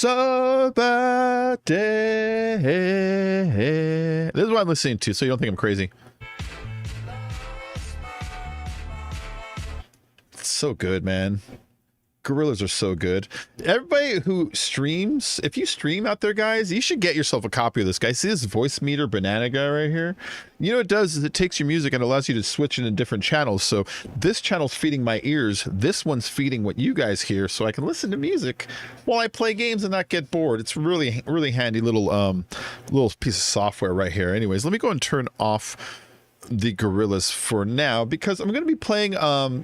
so bad day. This is what I'm listening to, so you don't think I'm crazy. It's so good, man. Gorillas are so good. Everybody who streams, if you stream out there, guys, you should get yourself a copy of this guy. See this voice meter banana guy right here? You know what it does is it takes your music and allows you to switch into different channels. So this channel's feeding my ears. This one's feeding what you guys hear, so I can listen to music while I play games and not get bored. It's really, really handy little piece of software right here. Anyways, let me go and turn off the Gorillas for now because I'm going to be playing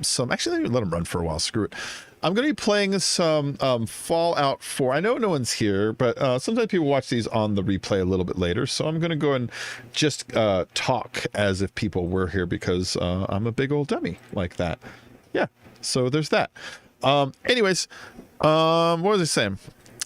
some. Actually, let me let them run for a while. Screw it. I'm going to be playing some Fallout 4. I know no one's here, but sometimes people watch these on the replay a little bit later. So I'm going to go and just talk as if people were here because I'm a big old dummy like that. Yeah, so there's that. Anyways, what was I saying?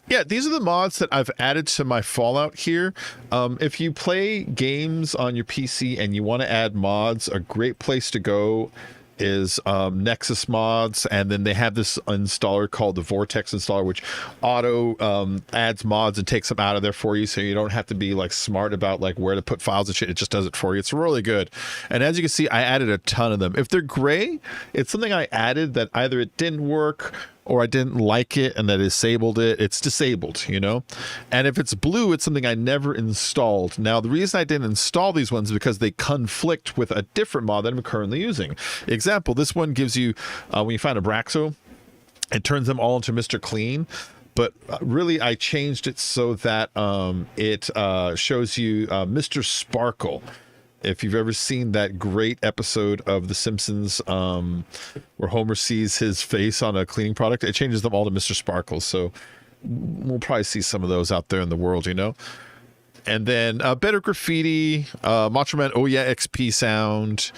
Yeah, these are the mods that I've added to my Fallout here. If you play games on your PC and you want to add mods, a great place to go is Nexus Mods, and then they have this installer called the Vortex installer, which auto adds mods and takes them out of there for you, so you don't have to be like smart about like where to put files and shit. It just does it for you. It's really good. And as you can see, I added a ton of them. If they're gray, it's something I added that either it didn't work or I didn't like it and I disabled it. It's disabled, you know? And if it's blue, it's something I never installed. Now, the reason I didn't install these ones is because they conflict with a different mod that I'm currently using. Example, this one gives you, when you find a Braxo, it turns them all into Mr. Clean. But really, I changed it so that it shows you Mr. Sparkle. If you've ever seen that great episode of The Simpsons where Homer sees his face on a cleaning product, it changes them all to Mr. Sparkle. So we'll probably see some of those out there in the world, you know. And then better graffiti, Macho Man, oh yeah, XP sound,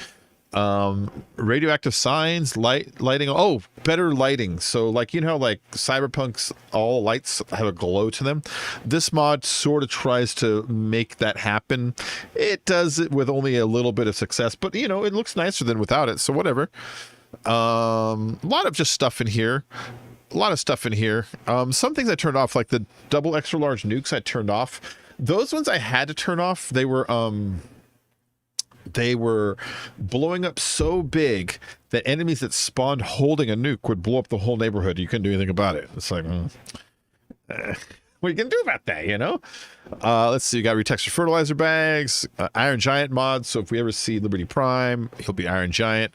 radioactive signs, lighting. Oh, better lighting. So like, you know, like Cyberpunk's all lights have a glow to them. This mod sort of tries to make that happen. It does it with only a little bit of success, but you know, it looks nicer than without it. So whatever. A lot of just stuff in here. A lot of stuff in here. Some things I turned off, like the double extra large nukes I turned off. Those ones I had to turn off. They were blowing up so big that enemies that spawned holding a nuke would blow up the whole neighborhood. You couldn't do anything about it. It's like, what are you gonna do about that, you know? Let's see, you got retextured fertilizer bags, Iron Giant mod, so if we ever see Liberty Prime, he'll be Iron Giant.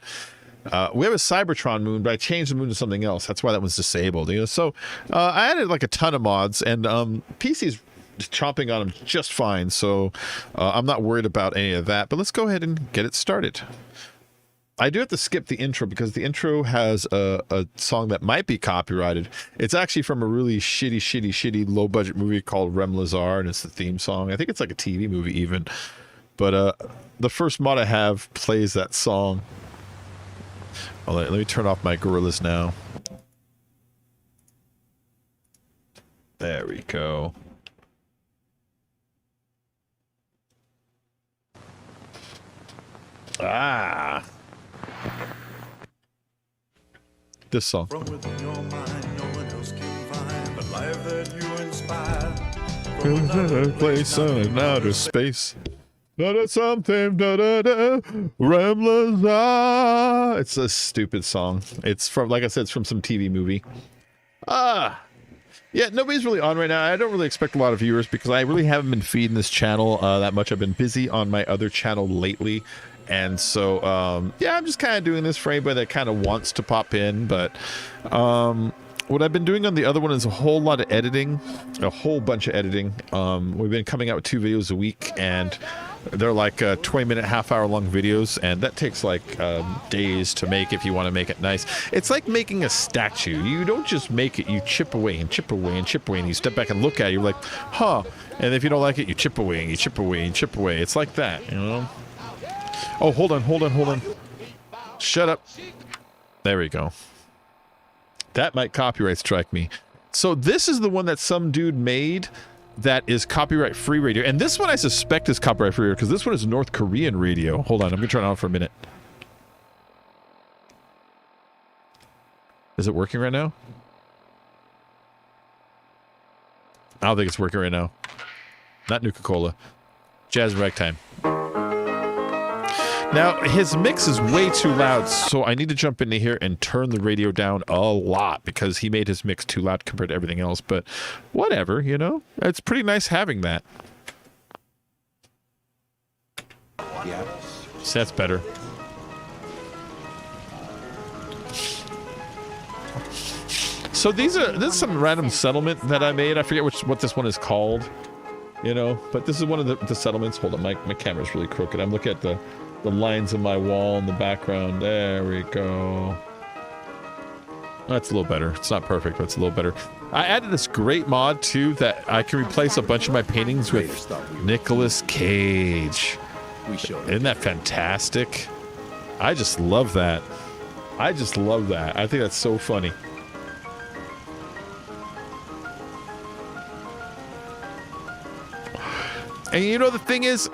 We have a Cybertron moon, but I changed the moon to something else. That's why that one's disabled, you know? So I added like a ton of mods, and PC's chomping on them just fine, so I'm not worried about any of that. But let's go ahead and get it started. I do have to skip the intro because the intro has a song that might be copyrighted. It's actually from a really shitty low-budget movie called Rem Lazar, and it's the theme song. I think it's like a TV movie even. But the first mod I have plays that song. Oh, let me turn off my Gorillas now. There we go. Ah, this song. From within your mind, no one else can find the life that you inspire. From another place on outer space. Something, Ramlaza. It's a stupid song. It's from, like I said, it's from some TV movie. Yeah, nobody's really on right now. I don't really expect a lot of viewers because I really haven't been feeding this channel that much. I've been busy on my other channel lately. And so, yeah, I'm just kind of doing this for anybody that kind of wants to pop in. But what I've been doing on the other one is a whole lot of editing, a whole bunch of editing. We've been coming out with 2 videos a week, and they're like 20-minute, half-hour-long videos, and that takes like days to make if you want to make it nice. It's like making a statue. You don't just make it, you chip away and chip away and chip away, and you step back and look at it, you're like, huh. And if you don't like it, you chip away and you chip away and chip away. It's like that, you know? Oh, hold on. Shut up. There we go. That might copyright strike me. So this is the one that some dude made that is copyright free radio. And this one I suspect is copyright free because this one is North Korean radio. Hold on, I'm going to turn it on for a minute. Is it working right now? I don't think it's working right now. Not Nuka-Cola. Jazz Ragtime. Now, his mix is way too loud, so I need to jump into here and turn the radio down a lot because he made his mix too loud compared to everything else, but whatever, you know? It's pretty nice having that. Yeah. So that's better. So this is some random settlement that I made. I forget what this one is called, you know, but this is one of the settlements. Hold on, my camera's really crooked. I'm looking at the lines of my wall in the background. There we go. That's a little better. It's not perfect, but it's a little better. I added this great mod too that I can replace a bunch of my paintings with Nicolas Cage. Isn't that fantastic? I just love that. I just love that. I think that's so funny. And you know, the thing is,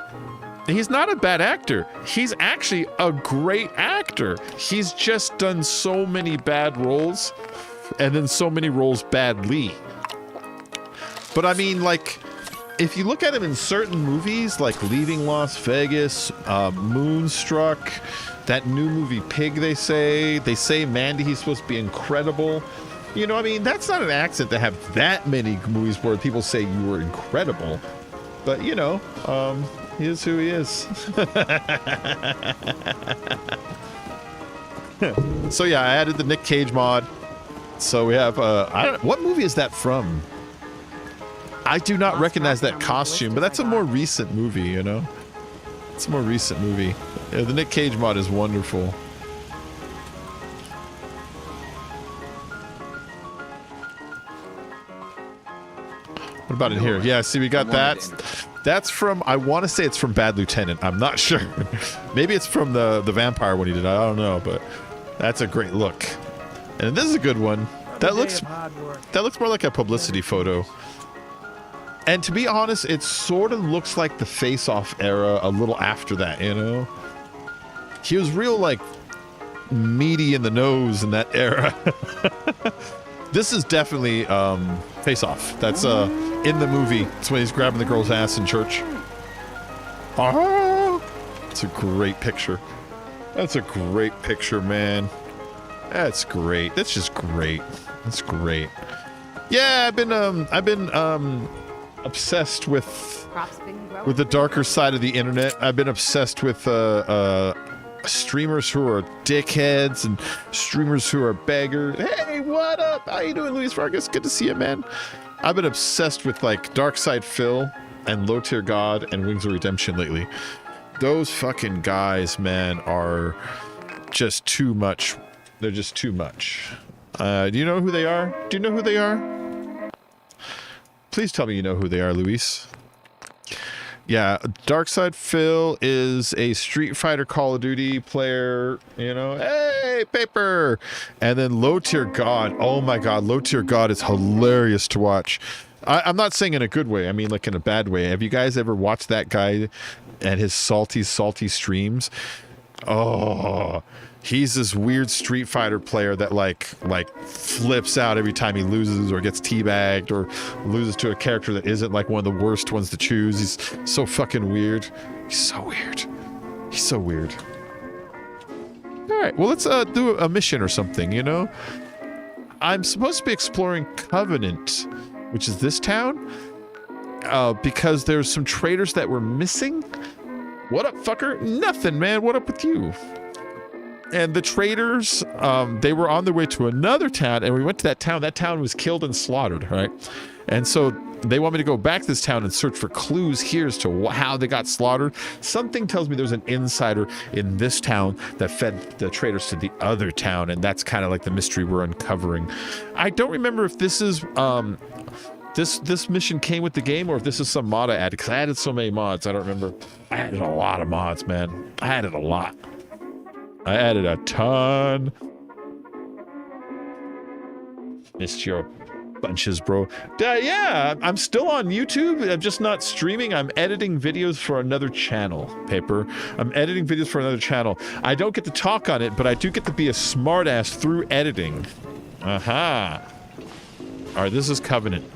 he's not a bad actor. He's actually a great actor. He's just done so many bad roles and then so many roles badly. But I mean, like, if you look at him in certain movies, like Leaving Las Vegas, Moonstruck, that new movie Pig, they say Mandy, he's supposed to be incredible. You know, I mean, that's not an accident to have that many movies where people say you were incredible. But, you know, he is who he is. So, yeah, I added the Nick Cage mod. So we have, I don't know, what movie is that from? I do not recognize that costume, but that's a more recent movie, you know? It's a more recent movie. Yeah, the Nick Cage mod is wonderful. What about in here? Yeah, see, we got that. That's from, I want to say it's from Bad Lieutenant. I'm not sure. Maybe it's from the vampire one he did. I don't know, but that's a great look. And this is a good one. That looks more like a publicity photo. And to be honest, it sort of looks like the Face Off era a little after that, you know? He was real, like, meaty in the nose in that era. This is definitely Face Off. That's in the movie. It's when he's grabbing the girl's ass in church. Ah! It's a great picture. That's a great picture, man. That's great. That's just great. That's great. Yeah, I've been obsessed with the darker side of the internet. I've been obsessed with streamers who are dickheads and streamers who are beggars. Hey, what up? How you doing, Luis Vargas? Good to see you, man. I've been obsessed with like Darkside Phil and Low Tier God and Wings of Redemption lately. Those fucking guys, man, are just too much. They're just too much. Do you know who they are? Do you know who they are? Please tell me you know who they are, Luis. Yeah, Darkside Phil is a Street Fighter Call of Duty player, you know, hey, paper! And then Low Tier God, oh my god, Low Tier God is hilarious to watch. I'm not saying in a good way, I mean like in a bad way. Have you guys ever watched that guy and his salty streams? Oh, he's this weird Street Fighter player that like flips out every time he loses or gets teabagged or loses to a character that isn't like one of the worst ones to choose. He's so fucking weird. He's so weird. He's so weird. All right, well, let's do a mission or something, you know? I'm supposed to be exploring Covenant, which is this town, because there's some traders that were missing. What up, fucker? Nothing, man. What up with you? And the traders, they were on their way to another town, and we went to that town. That town was killed and slaughtered, right? And so they want me to go back to this town and search for clues here as to how they got slaughtered. Something tells me there's an insider in this town that fed the traders to the other town, and that's kind of like the mystery we're uncovering. I don't remember if this is this mission came with the game or if this is some mod I added, because I added so many mods. I don't remember. I added a lot of mods, man. I added a lot. I added a ton. Missed your bunches, bro. Yeah, I'm still on YouTube. I'm just not streaming. I'm editing videos for another channel, Paper. I'm editing videos for another channel. I don't get to talk on it, but I do get to be a smartass through editing. Aha. All right, this is Covenant.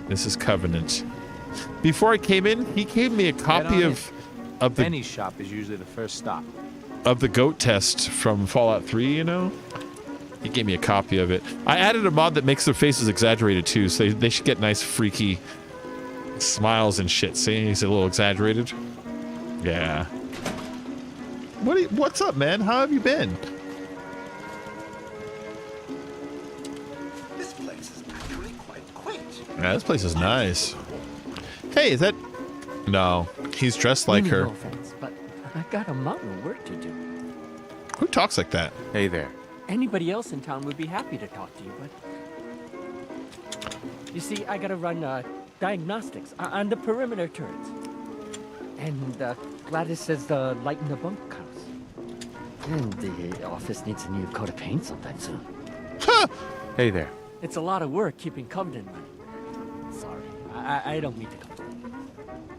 This is Covenant. Before I came in, he gave me a copy of the Benny's shop is usually the first stop. of the goat test from Fallout 3, you know? He gave me a copy of it. I added a mod that makes their faces exaggerated too, so they should get nice freaky smiles and shit. See, he's a little exaggerated. Yeah. What's up, man? How have you been? This place is actually quite quaint. Yeah, this place is nice. Hey, is that... No, he's dressed like her. No offense, but I got a mountain of work to do. Who talks like that? Hey there. Anybody else in town would be happy to talk to you, but... You see, I gotta run diagnostics on the perimeter turrets. And Gladys says the light in the bunkhouse. And the office needs a new coat of paint sometime soon. Huh! Hey there. It's a lot of work keeping Covenant running. Sorry, I don't mean to complain.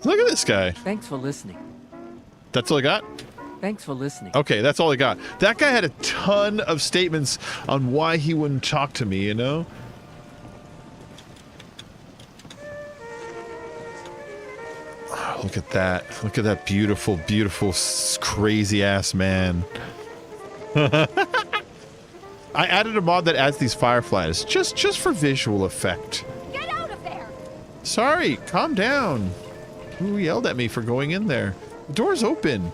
Look at this guy. Thanks for listening. That's all I got? Thanks for listening. Okay, that's all I got. That guy had a ton of statements on why he wouldn't talk to me, you know? Oh, look at that. Look at that beautiful, beautiful, crazy-ass man. I added a mod that adds these fireflies, just for visual effect. Get out of there! Sorry, calm down. Who yelled at me for going in there? The door's open.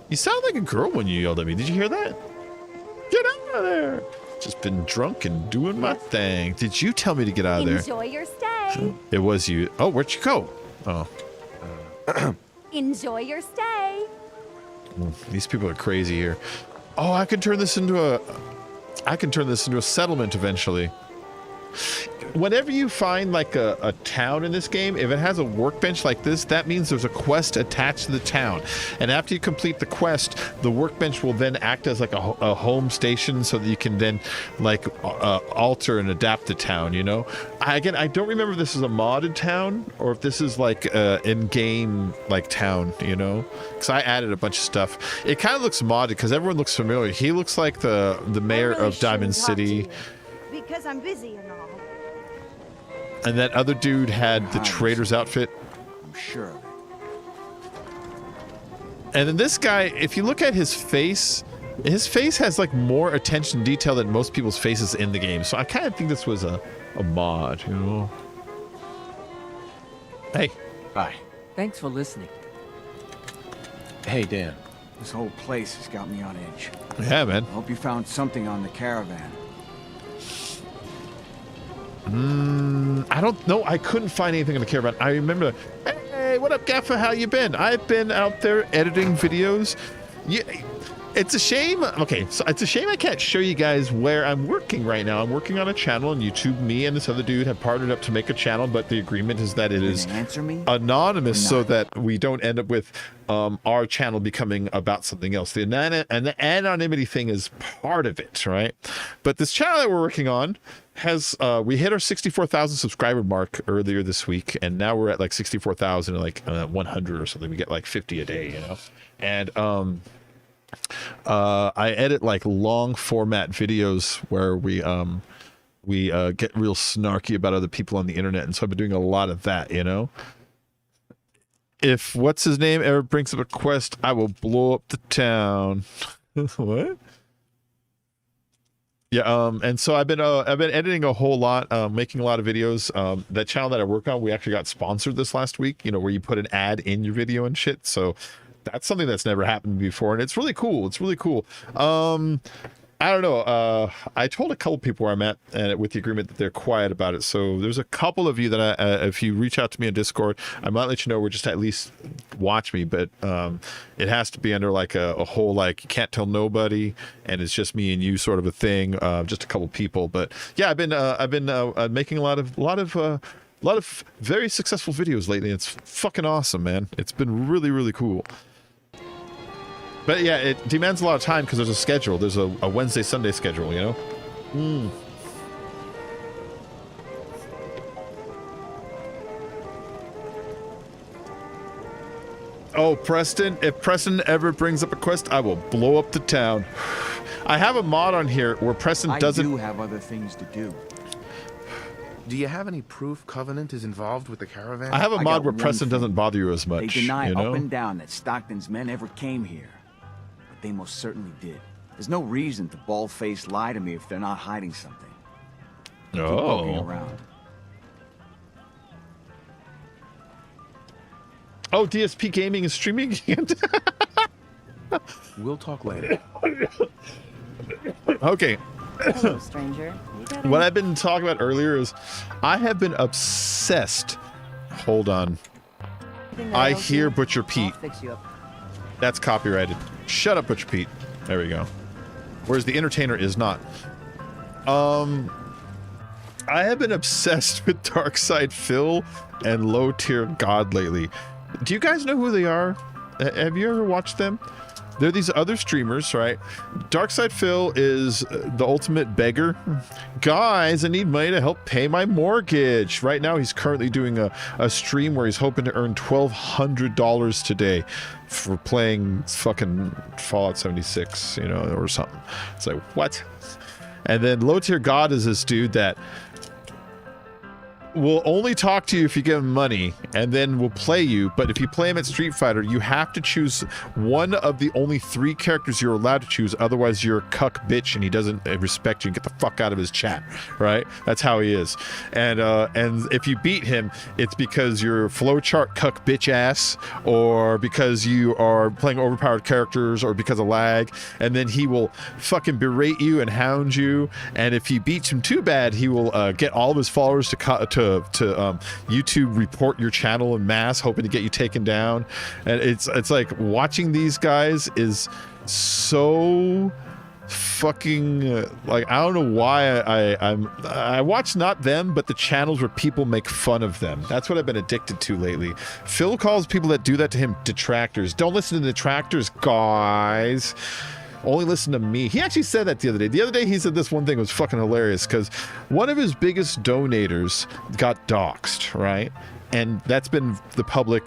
You sound like a girl when you yelled at me. Did you hear that? Get out of there. Just been drunk and doing my thing. Did you tell me to get out of there? Enjoy your stay. It was you. Oh, where'd you go? Oh, Enjoy your stay. these people are crazy here. Oh, I can turn this into a settlement eventually. Whenever you find like a town in this game, if it has a workbench like this, that means there's a quest attached to the town. And after you complete the quest, the workbench will then act as like a home station so that you can then like alter and adapt the town, you know? I don't remember if this is a modded town or if this is like in-game like town, you know? Because I added a bunch of stuff. It kind of looks modded because everyone looks familiar. He looks like the mayor of Diamond City. Because I'm busy and all. And that other dude had the trader's outfit. I'm sure of it. And then this guy, if you look at his face has like more attention to detail than most people's faces in the game. So I kind of think this was a mod, you know? Hey. Bye. Thanks for listening. Hey, Dan. This whole place has got me on edge. Yeah, man. I hope you found something on the caravan. I don't know. I couldn't find anything in the caravan. I remember, hey, what up, Gaffer? How you been? I've been out there editing videos. Yeah, it's a shame. Okay, so it's a shame I can't show you guys where I'm working right now. I'm working on a channel on YouTube. Me and this other dude have partnered up to make a channel, but the agreement is that it is Answer me? anonymous so that we don't end up with our channel becoming about something else. The anonymity thing is part of it, right? But this channel that we're working on has we hit our 64,000 subscriber mark earlier this week, and now we're at like 64,000 like 100 or something. We get like 50 a day, you know. And I edit like long format videos where we get real snarky about other people on the internet, and so I've been doing a lot of that, you know. If what's his name ever brings up a quest, I will blow up the town. What? Yeah, and so I've been editing a whole lot, making a lot of videos. That channel that I work on, we actually got sponsored this last week, you know, where you put an ad in your video and shit. So that's something that's never happened before, and it's really cool. It's really cool. I don't know. I told a couple people where I'm at, and with the agreement that they're quiet about it. So there's a couple of you that if you reach out to me on Discord, I might let you know, or just at least watch me. But it has to be under like a whole like you can't tell nobody, and it's just me and you sort of a thing. Just a couple people. But yeah, I've been making a lot of very successful videos lately. It's fucking awesome, man. It's been really, really cool. But yeah, it demands a lot of time because there's a schedule. There's a Wednesday, Sunday schedule, you know? Oh, Preston, if Preston ever brings up a quest, I will blow up the town. I have a mod on here where Preston doesn't... I do have other things to do. Do you have any proof Covenant is involved with the caravan? I have a I mod got where one Preston thing. doesn't bother you as They much. deny you know? up and down that Stockton's men ever came here. But they most certainly did. There's no reason to bald-faced lie to me if they're not hiding something. Keep poking Oh. around. Oh, DSP Gaming is streaming again. We'll talk later. Okay. Hello, stranger. You got What any- I've been talking about earlier is I have been obsessed. Hold on. anything that I ails hear you? Butcher I'll Pete. fix you up. That's copyrighted. Shut up, Butcher Pete. There we go. Whereas the entertainer is not. I have been obsessed with Darkside Phil and Low Tier God lately. Do you guys know who they are? Have you ever watched them? They're these other streamers, right? Darkside Phil is the ultimate beggar. Guys, I need money to help pay my mortgage. Right now, he's currently doing a stream where he's hoping to earn $1,200 today for playing fucking Fallout 76, you know, or something. It's like, what? And then Low Tier God is this dude that will only talk to you if you give him money, and then will play you. But if you play him at Street Fighter, you have to choose one of the only 3 characters you're allowed to choose. Otherwise, you're a cuck bitch, and he doesn't respect you. Get the fuck out of his chat, right? That's how he is. And if you beat him, it's because you're flowchart cuck bitch ass, or because you are playing overpowered characters, or because of lag. And then he will fucking berate you and hound you. And if he beats him too bad, he will get all of his followers to YouTube report your channel en masse, hoping to get you taken down. And it's like watching these guys is so fucking like, I don't know why I watch not them but the channels where people make fun of them. That's what I've been addicted to lately. Phil calls people that do that to him detractors. Don't listen to detractors, guys. Only listen to me. He actually said that the other day. The other day he said this one thing was fucking hilarious, because one of his biggest donators got doxxed, right? And that's been the public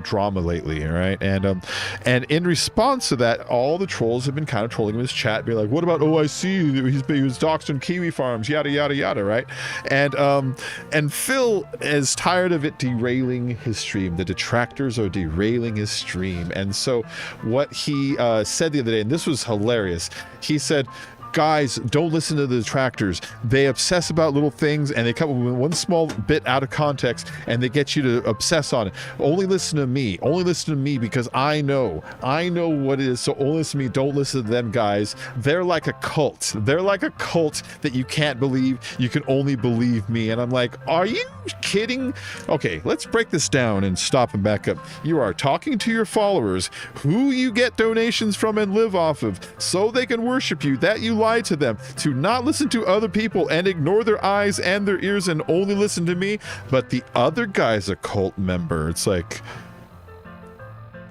drama lately, right? And in response to that, all the trolls have been kind of trolling him in his chat, being like, "What about OIC? He was doxxed on Kiwi Farms, yada yada yada," right? And Phil is tired of it derailing his stream. The detractors are derailing his stream, and so what he said the other day, and this was hilarious. He said, "Guys, don't listen to the detractors. They obsess about little things, and they come up with one small bit out of context, and they get you to obsess on it. Only listen to me. Only listen to me, because I know what it is. So only listen to me. Don't listen to them, guys. They're like a cult. They're like a cult that you can't believe. You can only believe me." And I'm like, are you kidding? Okay, let's break this down and stop and back up. You are talking to your followers, who you get donations from and live off of, so they can worship you, that you lie to them, to not listen to other people and ignore their eyes and their ears and only listen to me. But the other guy's a cult member. It's like,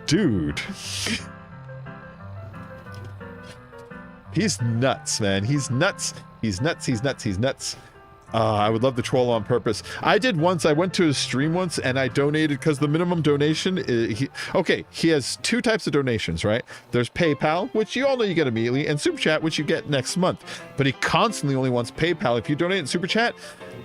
dude. He's nuts, man. He's nuts. He's nuts. He's nuts. He's nuts. I would love to troll on purpose. I did once. I went to his stream once and I donated, because the minimum donation is, he has 2 types of donations, right? There's PayPal, which you all know you get immediately, and Super Chat, which you get next month. But he constantly only wants PayPal. If you donate in Super Chat,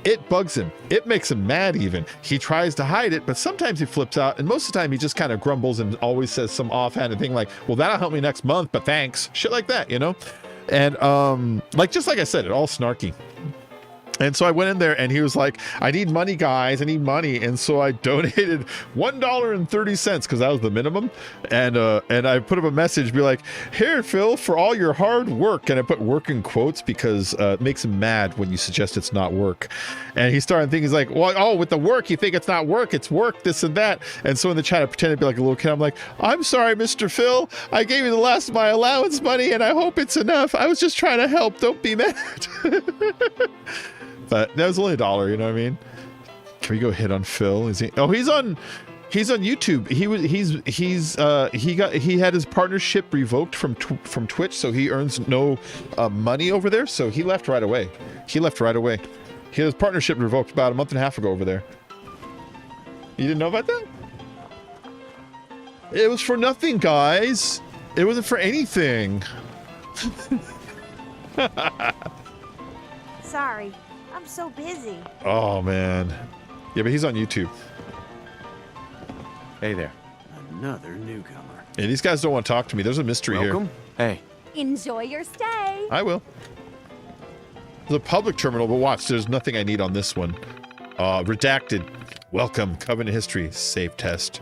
it bugs him. It makes him mad even. He tries to hide it, but sometimes he flips out, and most of the time he just kind of grumbles and always says some offhanded thing like, "Well, that'll help me next month, but thanks." Shit like that, you know? And just like I said, it all snarky. And so I went in there and he was like, "I need money, guys. I need money." And so I donated $1.30 because that was the minimum. And I put up a message, be like, "Here, Phil, for all your hard work." And I put work in quotes because it makes him mad when you suggest it's not work. And he started thinking, he's like, "Well, oh, with the work, you think it's not work, it's work, this and that." And so in the chat, I pretended to be like a little kid. I'm like, "I'm sorry, Mr. Phil. I gave you the last of my allowance money and I hope it's enough. I was just trying to help. Don't be mad." But that was only $1, you know what I mean? Can we go hit on Phil? Is he? Oh, he's on YouTube. He had his partnership revoked from Twitch, so he earns no money over there. So he left right away. He had his partnership revoked about a month and a half ago over there. You didn't know about that? It was for nothing, guys. It wasn't for anything. Sorry. I'm so busy. Oh, man. Yeah, but he's on YouTube. Hey there. Another newcomer. Yeah, these guys don't want to talk to me. There's a mystery Welcome. Hey. Enjoy your stay. here. I will. There's a public terminal, but watch, there's nothing I need on this one. Redacted. Welcome. Covenant history. Save test.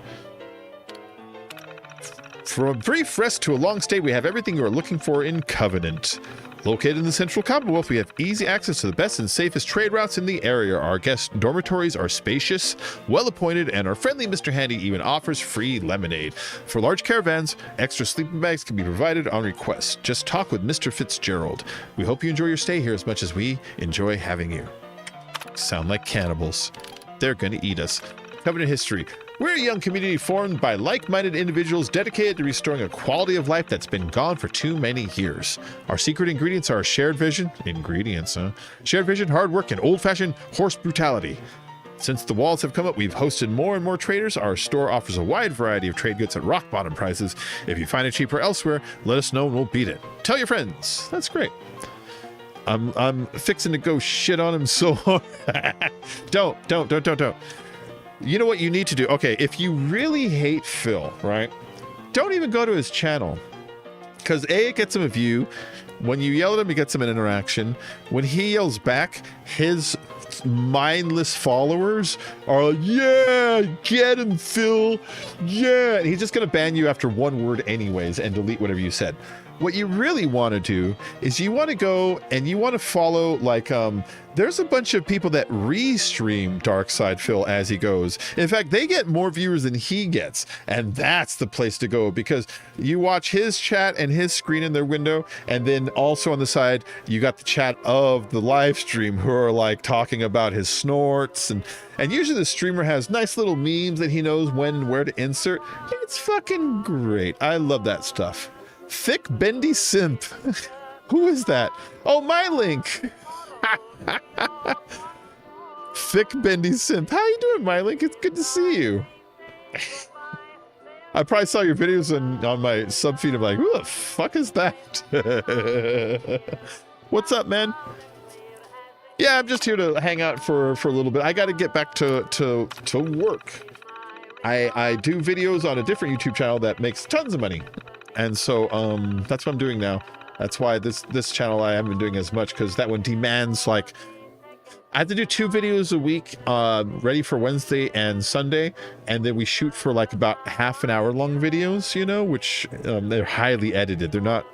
From a brief rest to a long stay, we have everything you are looking for in Covenant. Located in the Central Commonwealth, we have easy access to the best and safest trade routes in the area. Our guest dormitories are spacious, well-appointed, and our friendly Mr. Handy even offers free lemonade. For large caravans, extra sleeping bags can be provided on request. Just talk with Mr. Fitzgerald. We hope you enjoy your stay here as much as we enjoy having you. Sound like cannibals. They're gonna eat us. Covenant history. We're a young community formed by like-minded individuals dedicated to restoring a quality of life that's been gone for too many years. Our secret ingredients are a shared vision, shared vision, hard work, and old-fashioned horse brutality. Since the walls have come up, we've hosted more and more traders. Our store offers a wide variety of trade goods at rock-bottom prices. If you find it cheaper elsewhere, let us know and we'll beat it. Tell your friends. That's great. I'm fixing to go shit on him so hard. Don't. You know what you need to do? Okay, if you really hate Phil, right? Don't even go to his channel. Because A, it gets him a view. When you yell at him, it gets him an interaction. When he yells back, his mindless followers are like, yeah, get him, Phil. Yeah. And he's just going to ban you after one word anyways and delete whatever you said. What you really want to do is you want to go and you want to follow, like, there's a bunch of people that re-stream Darkside Phil as he goes. In fact, they get more viewers than he gets. And that's the place to go, because you watch his chat and his screen in their window. And then also on the side, you got the chat of the live stream who are like talking about his snorts. And usually the streamer has nice little memes that he knows when and where to insert. It's fucking great. I love that stuff. Thick bendy simp. Who is that? Oh, my link. Thick bendy simp. How you doing, my link? It's good to see you. I probably saw your videos on my sub feed. I'm like, who the fuck is that? What's up, man? Yeah, I'm just here to hang out for a little bit. I got to get back to work. I do videos on a different YouTube channel that makes tons of money. And so that's what I'm doing now. That's why this channel I haven't been doing as much, because that one demands, like, I have to do 2 videos a week, ready for Wednesday and Sunday, and then we shoot for like about half an hour long videos, you know, which they're highly edited. They're not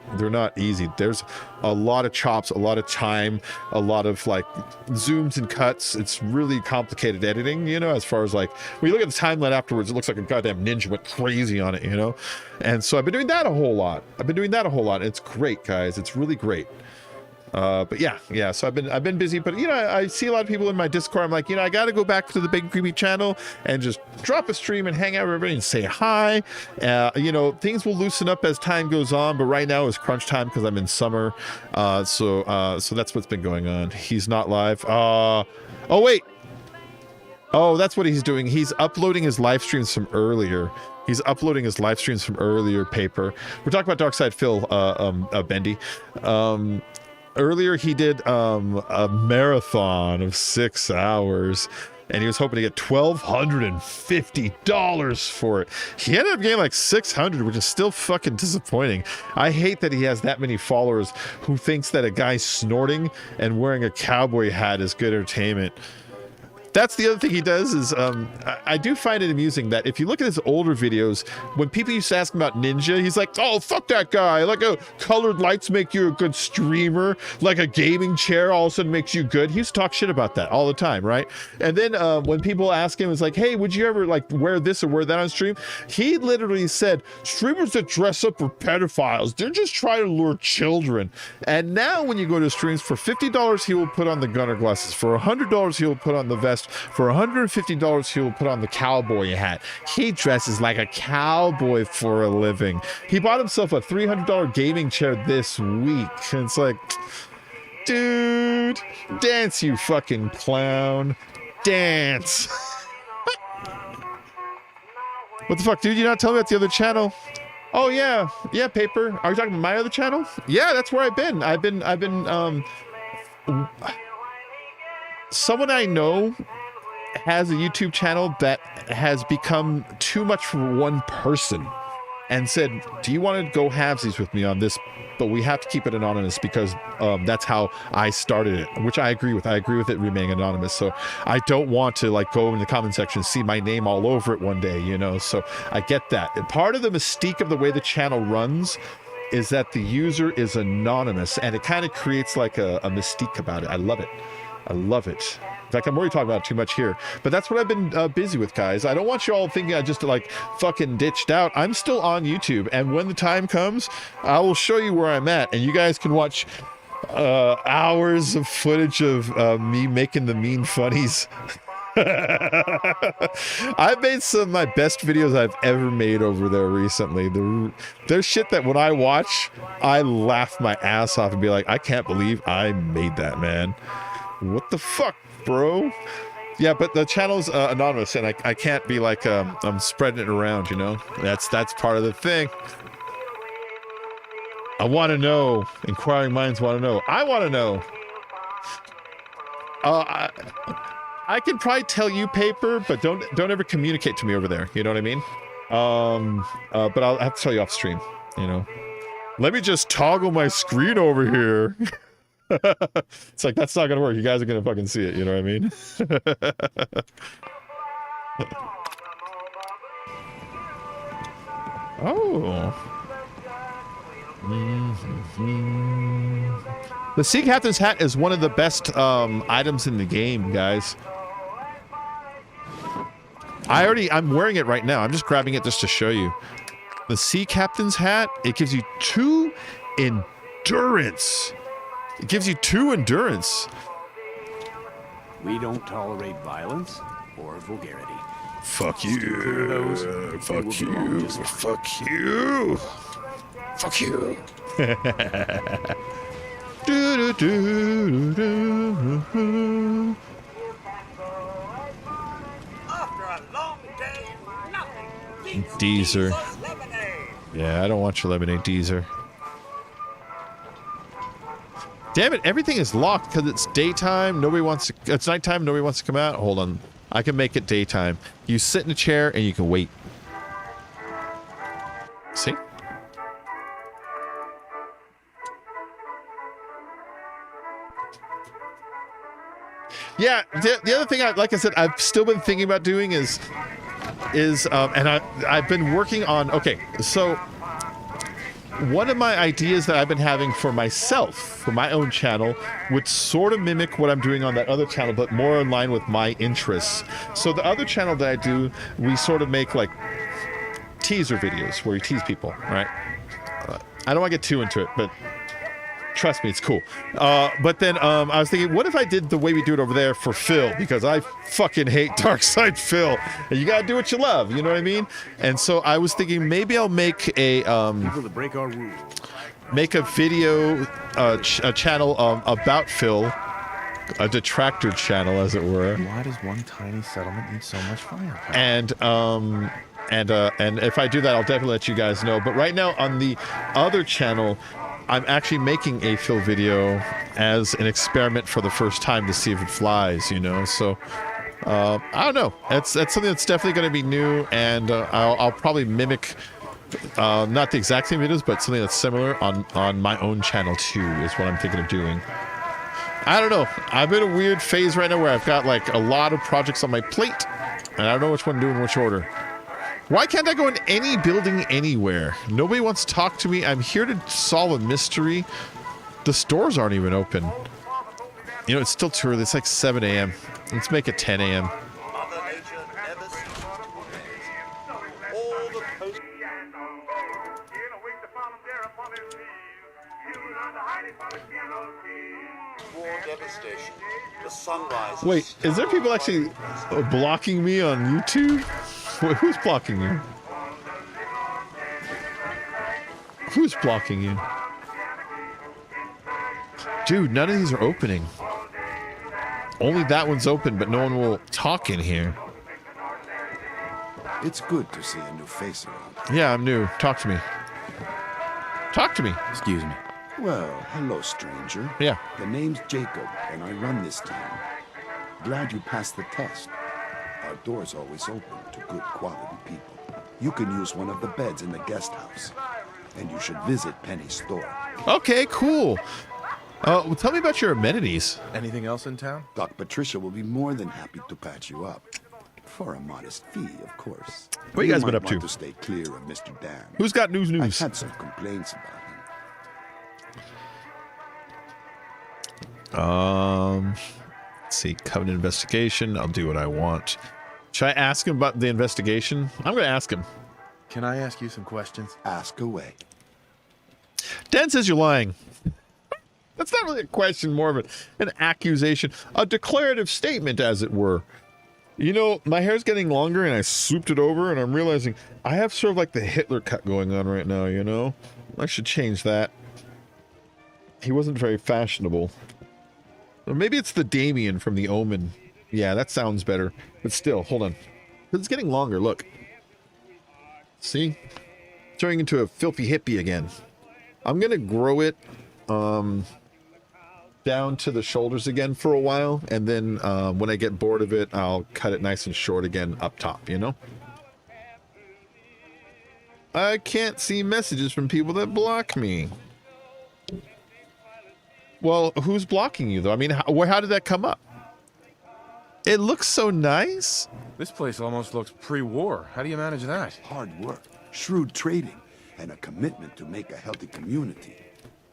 easy. There's a lot of chops, a lot of time, a lot of like zooms and cuts. It's really complicated editing, you know, as far as like when you look at the timeline afterwards, it looks like a goddamn ninja went crazy on it, you know. And so I've been doing that a whole lot. It's great, guys. It's really great. But yeah, so I've been busy, but you know, I see a lot of people in my Discord. I'm like, you know, I got to go back to the Big Creepy channel and just drop a stream and hang out with everybody and say hi. You know, things will loosen up as time goes on, but right now is crunch time because I'm in summer. So that's what's been going on. He's not live. Oh wait. Oh, that's what he's doing. He's uploading his live streams from earlier. Paper. We're talking about Darkside Phil, Bendy. Earlier he did a marathon of 6 hours, and he was hoping to get $1,250 for it. He ended up getting like 600, which is still fucking disappointing. I hate that he has that many followers who thinks that a guy snorting and wearing a cowboy hat is good entertainment. That's the other thing he does is, I do find it amusing that if you look at his older videos, when people used to ask him about Ninja, he's like, oh, fuck that guy. Like, colored lights make you a good streamer. Like a gaming chair all of a sudden makes you good. He used to talk shit about that all the time, right? And then when people ask him, it's like, hey, would you ever like wear this or wear that on stream? He literally said, streamers that dress up are pedophiles. They're just trying to lure children. And now when you go to streams, for $50, he will put on the gunner glasses. For $100, he will put on the vest. For $150, he will put on the cowboy hat. He dresses like a cowboy for a living. He bought himself a $300 gaming chair this week. And it's like, dude, dance, you fucking clown. Dance. What the fuck, dude? You not tell me about the other channel? Oh yeah, Paper. Are you talking about my other channel? Yeah, that's where I've been. someone I know has a YouTube channel that has become too much for one person and said, do you want to go halvesies with me on this? But we have to keep it anonymous because that's how I started it, which I agree with. I agree with it remaining anonymous. So I don't want to like go in the comment section and see my name all over it one day, you know? So I get that. And part of the mystique of the way the channel runs is that the user is anonymous, and it kind of creates like a mystique about it. I love it. I love it. In fact, I'm already talking about it too much here, but that's what I've been busy with, guys. I don't want you all thinking I just like fucking ditched out. I'm still on YouTube, and when the time comes, I will show you where I'm at, and you guys can watch hours of footage of me making the mean funnies. I've made some of my best videos I've ever made over there recently. There's shit that when I watch, I laugh my ass off and be like, I can't believe I made that, man. What the fuck, bro? Yeah, but the channel's anonymous, and I can't be like I'm spreading it around, you know? That's part of the thing. I want to know. Inquiring minds want to know. I want to know. I can probably tell you, Paper, but don't ever communicate to me over there. You know what I mean? But I'll have to tell you off stream. You know. Let me just toggle my screen over here. It's like, that's not gonna work. You guys are gonna fucking see it, you know what I mean? Oh. The Sea Captain's hat is one of the best items in the game, guys. I'm wearing it right now. I'm just grabbing it just to show you. The Sea Captain's hat, it gives you 2 endurance. It gives you 2 endurance. We don't tolerate violence or vulgarity. Fuck you. Fuck you. Fuck you. Fuck you. Do, do, do, do, do. After a long day, nothing. Deezer. Yeah, I don't want your lemonade, Deezer. Damn it, everything is locked because it's daytime. It's nighttime, nobody wants to come out. Hold on. I can make it daytime. You sit in a chair and you can wait. See? Yeah, the other thing, like I said, I've still been thinking about doing is and I've been working on, okay, so one of my ideas that I've been having for myself, for my own channel, would sort of mimic what I'm doing on that other channel, but more in line with my interests. So the other channel that I do, we sort of make like teaser videos where you tease people, right? I don't want to get too into it, but trust me, it's cool. But then I was thinking, what if I did the way we do it over there for Phil? Because I fucking hate Darkside Phil. And you gotta do what you love, you know what I mean? And so I was thinking maybe I'll make a People that break our rules. make a video a channel about Phil, a detractor channel, as it were. Why does one tiny settlement need so much firepower? And if I do that, I'll definitely let you guys know. But right now on the other channel, I'm actually making a Phil video as an experiment for the first time to see if it flies, you know? So, I don't know. That's something that's definitely going to be new, and I'll probably mimic, not the exact same videos, but something that's similar on my own channel too, is what I'm thinking of doing. I don't know. I'm in a weird phase right now where I've got like a lot of projects on my plate, and I don't know which one to do in which order. Why can't I go in any building anywhere? Nobody wants to talk to me. I'm here to solve a mystery. The stores aren't even open. You know, it's still too early. It's like 7 a.m. Let's make it 10 a.m. Mother Nature never ceases to amaze. All the coast. War devastation. The sunrise. Wait, is there people actually blocking me on YouTube? Wait, who's blocking you? Who's blocking you? Dude, none of these are opening. Only that one's open, but no one will talk in here. It's good to see a new face around. Yeah, I'm new. Talk to me. Talk to me. Excuse me. Well, hello, stranger. Yeah. The name's Jacob, and I run this team. Glad you passed the test. Our door's always open to good quality people. You can use one of the beds in the guest house. And you should visit Penny's store. Okay, cool. Well, tell me about your amenities. Anything else in town? Doc Patricia will be more than happy to patch you up. For a modest fee, of course. What you guys been up might want to? To stay clear of Mr. Dan. Who's got news? I've had some complaints about him. Let's see, Covenant investigation. I'll do what I want. Should I ask him about the investigation? I'm going to ask him. Can I ask you some questions? Ask away. Dan says you're lying. That's not really a question, more of an accusation, a declarative statement, as it were. You know, my hair's getting longer and I swooped it over and I'm realizing I have sort of like the Hitler cut going on right now, you know? I should change that. He wasn't very fashionable. Or maybe it's the Damien from The Omen. Yeah, that sounds better. But still, hold on. It's getting longer, look. See? Turning into a filthy hippie again. I'm gonna grow it down to the shoulders again for a while, and then when I get bored of it, I'll cut it nice and short again up top, you know? I can't see messages from people that block me. Well, who's blocking you, though? I mean, how did that come up? It looks so nice. This place almost looks pre-war. How do you manage that? Hard work, shrewd trading, and a commitment to make a healthy community.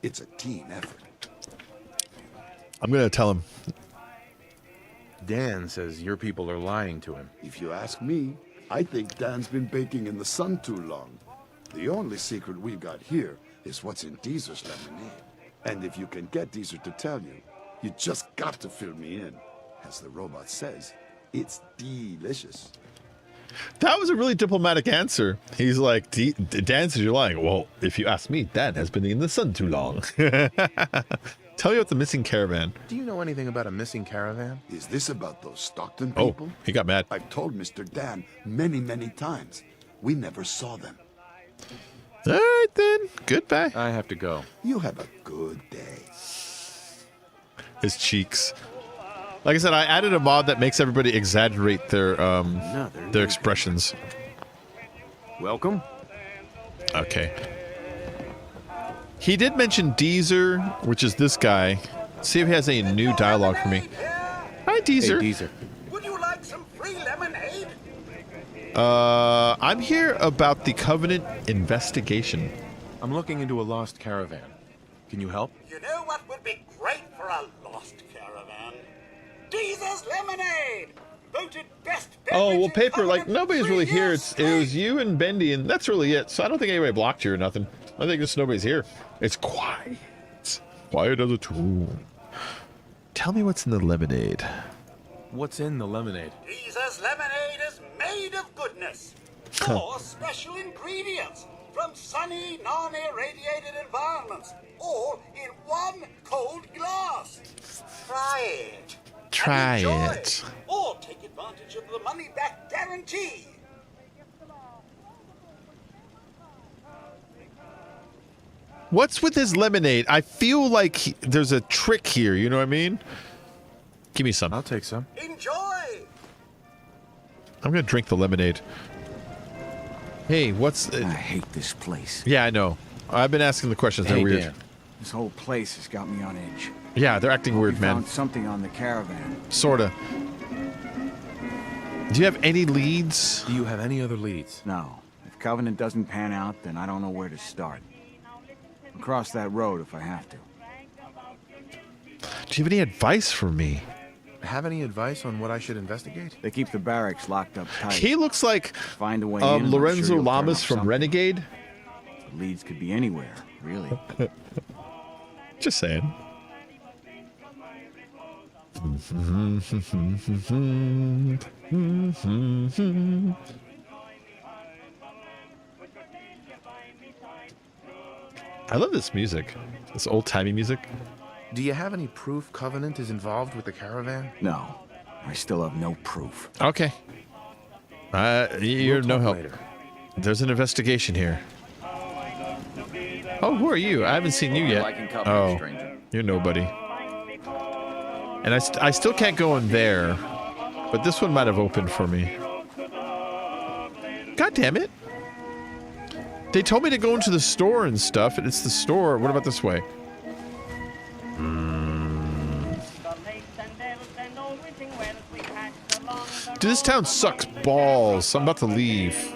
It's a team effort. I'm going to tell him. Dan says your people are lying to him. If you ask me, I think Dan's been baking in the sun too long. The only secret we've got here is what's in Deezer's lemonade. And if you can get Deezer to tell you, you just got to fill me in. As the robot says, it's delicious. That was a really diplomatic answer. He's like, Dan says you're lying. Well, if you ask me, Dan has been in the sun too long. Tell me about the missing caravan. Do you know anything about a missing caravan? Is this about those Stockton people? Oh, he got mad. I've told Mr. Dan many, many times. We never saw them. All right, then. Goodbye. I have to go. You have a good day. His cheeks. Like I said, I added a mod that makes everybody exaggerate their expressions. Welcome. Okay. He did mention Deezer, which is this guy. See if he has any new dialogue for me. Hi, Deezer. Hey, Deezer. Would you like some free lemonade? I'm here about the Covenant investigation. I'm looking into a lost caravan. Can you help? You know what would be great for a lost caravan? Deezer's lemonade! Voted best Oh, beverage well, in Paper, like, Covenant nobody's really 3 here. years It was straight. you and Bendy, and that's really it. So I don't think anybody blocked you or nothing. I think just nobody's here. It's quiet. Quiet as a tomb. Tell me what's in the lemonade. What's in the lemonade? Deezer's lemonade is made of goodness. 4 special ingredients from sunny, non-irradiated environments, all in one cold glass. Try it. Try and enjoy, it. or take advantage of the money-back guarantee. What's with his lemonade? I feel like there's a trick here. You know what I mean? Give me some. I'll take some. Enjoy. I'm gonna drink the lemonade. Hey, what's? I hate this place. Yeah, I know. I've been asking the questions. They're Hey, weird. Dan. This whole place has got me on edge. Yeah, they're acting weird, We man. found something on the caravan. Sorta. Do you have any leads? Do you have any other leads? No. If Covenant doesn't pan out, then I don't know where to start. I'll cross that road if I have to. Do you have any advice for me? Have any advice on what I should investigate? They keep the barracks locked up tight. He looks like Find a way in, and I'm Lorenzo sure you'll turn Lamas up from something. Renegade. The leads could be anywhere, really. Just saying. I love this music. This old-timey music. Do you have any proof Covenant is involved with the caravan? No. I still have no proof. Okay. You're We'll no talk help. later. There's an investigation here. Oh, who are you? I haven't seen you yet. Oh, you're nobody. And I still can't go in there. But this one might have opened for me. God damn it. They told me to go into the store and stuff, and it's the store. What about this way? Dude, this town sucks balls. I'm about to leave.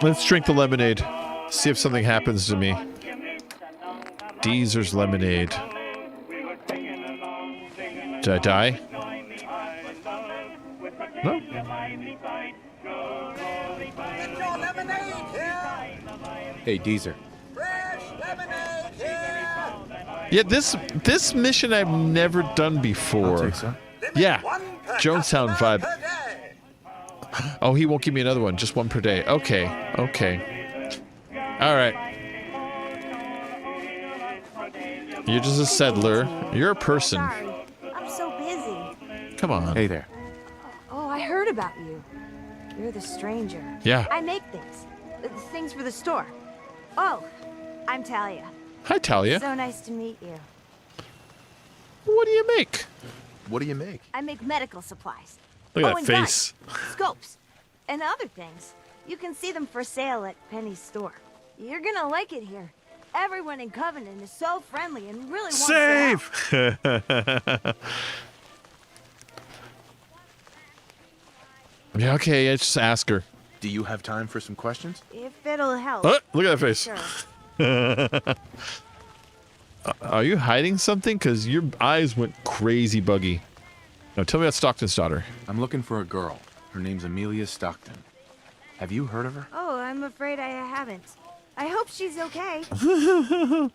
Let's drink the lemonade. See if something happens to me. Deezer's lemonade. Did I die? No. Get your lemonade here! Hey, Deezer. Fresh lemonade here! Yeah, this mission I've never done before. I'll take some. Yeah, One per Jonestown customer vibe. per day. Oh, he won't give me another one. Just one per day. Okay. Okay. All right. You're just a settler. You're a person. Sorry, I'm so busy. Come on. Hey there. Oh, I heard about you. You're the stranger. Yeah. I make things. Things for the store. Oh, I'm Talia. Hi, Talia. So nice to meet you. What do you make? What do you make? I make medical supplies. Look at that and face. guns, scopes, and other things. You can see them for sale at Penny's store. You're gonna like it here. Everyone in Covenant is so friendly and really wants to help. Save! Yeah, okay, yeah, just ask her. Do you have time for some questions? If it'll help. Look at that face. Sure. Are you hiding something? Because your eyes went crazy buggy. Now tell me about Stockton's daughter. I'm looking for a girl. Her name's Amelia Stockton. Have you heard of her? Oh, I'm afraid I haven't. I hope she's okay. You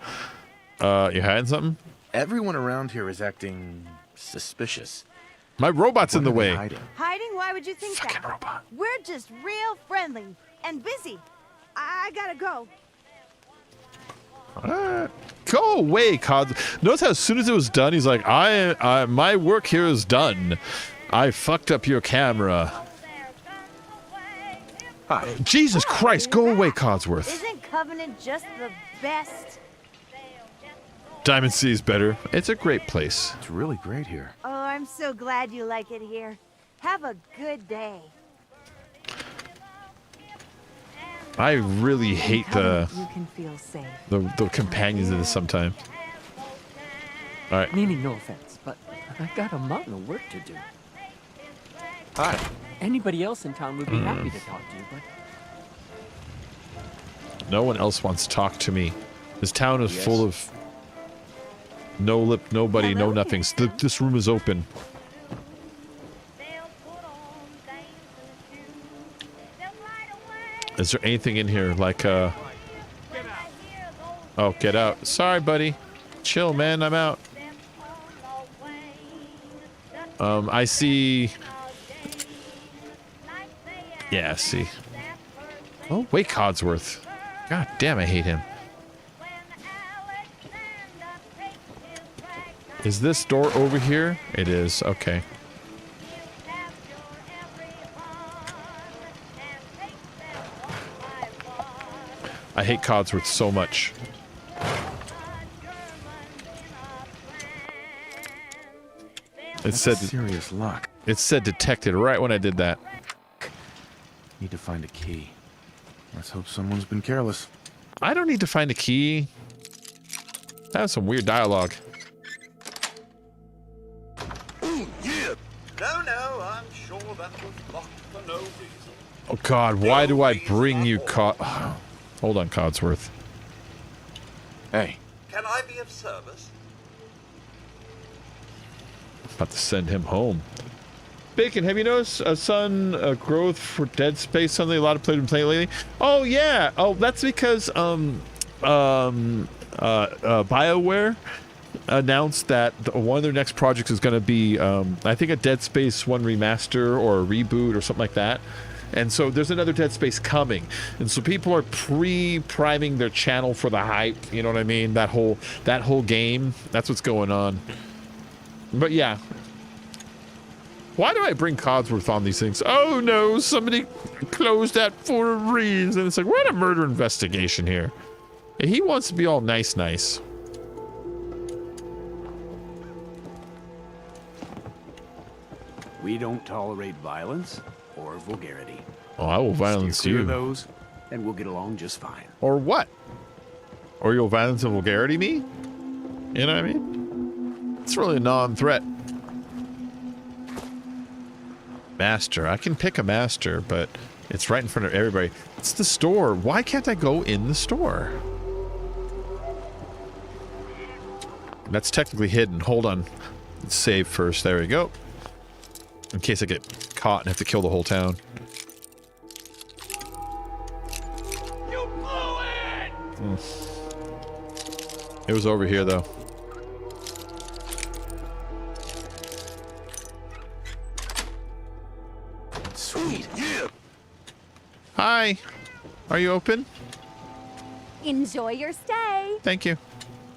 hiding something? Everyone around here is acting suspicious. My robot's in the What are they way. hiding? Hiding? Why would you think Fucking that? robot. We're just real friendly and busy. I gotta go. Go away, Cod. Notice how as soon as it was done, he's like, my work here is done. I fucked up your camera. Hi. Jesus Christ, go away, Codsworth. Isn't Covenant just the best? Diamond Sea is better. It's a great place. It's really great here. Oh, I'm so glad you like it here. Have a good day. I really hate the You can feel safe. the companions in this sometimes. All right. Meaning no offense, but I got a mountain of work to do. Hi. Anybody else in town would be happy to talk to you, but No one else wants to talk to me. This town is full of no lip, nobody, no nothings. This room is open. Is there anything in here like Oh, get out. Sorry, buddy. Chill, man. I'm out. I see. Yeah, I see. Oh, wait, Codsworth. God damn, I hate him. Is this door over here? It is. Okay. I hate Codsworth so much. It said Serious luck. it said detected right when I did that. Need to find a key. Let's hope someone's been careless. I don't need to find a key. That was some weird dialogue. Yeah. No, I'm sure that was locked for no reason. Oh God, why do I bring you Hold on, Codsworth. Hey, Can I be of service? About to send him home. Bacon, have you noticed a sudden growth for Dead Space? Something a lot of players have been playing lately. Oh yeah. Oh, that's because BioWare announced that one of their next projects is going to be I think a Dead Space 1 remaster or a reboot or something like that. And so there's another Dead Space coming. And so people are pre-priming their channel for the hype, you know what I mean? That whole game, that's what's going on. But yeah. Why do I bring Codsworth on these things? Oh no, somebody closed that for a reason. It's like, we're at a murder investigation here. He wants to be all nice. We don't tolerate violence or vulgarity. Oh, I will violence Steer clear you. of those, and we'll get along just fine. Or what? Or you'll violence and vulgarity me? You know what I mean? It's really a non-threat. Master. I can pick a master, but it's right in front of everybody. It's the store. Why can't I go in the store? That's technically hidden. Hold on. Let's save first. There we go. In case I get caught and have to kill the whole town. You blew it! It was over here, though. Sweet. Yeah. Hi. Are you open? Enjoy your stay. Thank you.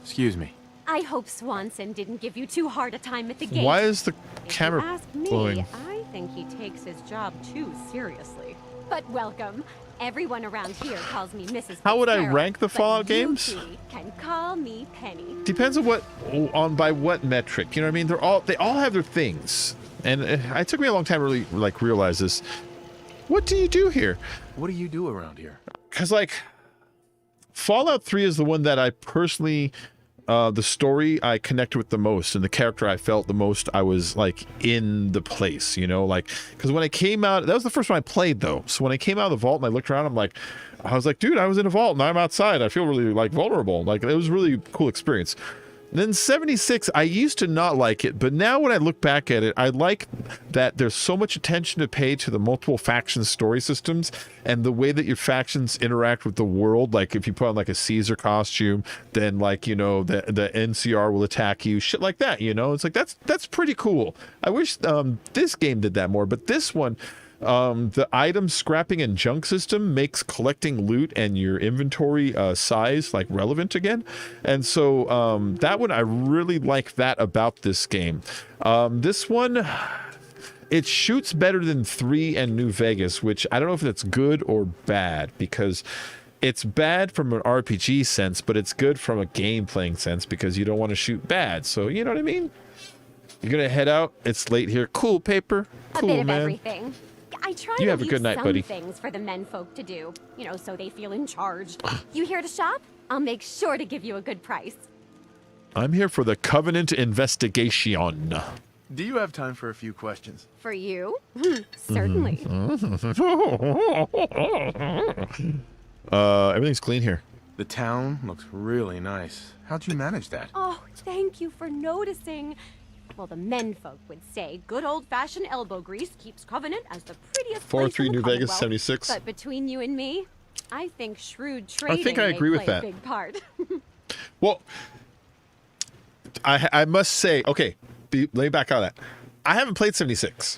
Excuse me. I hope Swanson didn't give you too hard a time at the gate. Why is the If camera you ask me, blowing? I think he takes his job too seriously. But welcome. Everyone around here calls me Mrs. How would I Fitzgerald, rank the but Fallout you games? two can call me Penny. Depends on by what metric. You know what I mean? They all have their things. And it took me a long time to really realize this. What do you do here? What do you do around here? Because Fallout 3 is the one that I personally, the story I connected with the most, and the character I felt the most. I was in the place, you know, because when I came out, that was the first one I played though. So when I came out of the vault and I looked around, I was like, dude, I was in a vault and I'm outside. I feel really vulnerable. It was a really cool experience. Then 76, I used to not like it, but now when I look back at it, I like that there's so much attention to pay to the multiple faction story systems and the way that your factions interact with the world. Like if you put on a Caesar costume, then the NCR will attack you, shit like that, you know? It's that's pretty cool. I wish this game did that more, but this one, the item scrapping and junk system makes collecting loot and your inventory size relevant again, and so that one I really like that about this game. This one, it shoots better than 3 and New Vegas, which I don't know if that's good or bad, because it's bad from an RPG sense, but it's good from a game playing sense because you don't want to shoot bad. So you know what I mean? You're gonna head out. It's late here. Cool paper. Cool, a bit of man. everything. I try You to have a leave good night, some buddy. things for the menfolk to do, so they feel in charge. You here to shop? I'll make sure to give you a good price. I'm here for the Covenant investigation. Do you have time for a few questions? For you? Certainly. Everything's clean here. The town looks really nice. How'd you manage that? Oh, thank you for noticing. Well, the menfolk would say good old-fashioned elbow grease keeps Covenant as the prettiest place 4-3 in the New Vegas, Commonwealth. 76. But between you and me, I think shrewd trading think I may agree with play that. a big part. Well, I must say, okay, let me back out of that. I haven't played 76.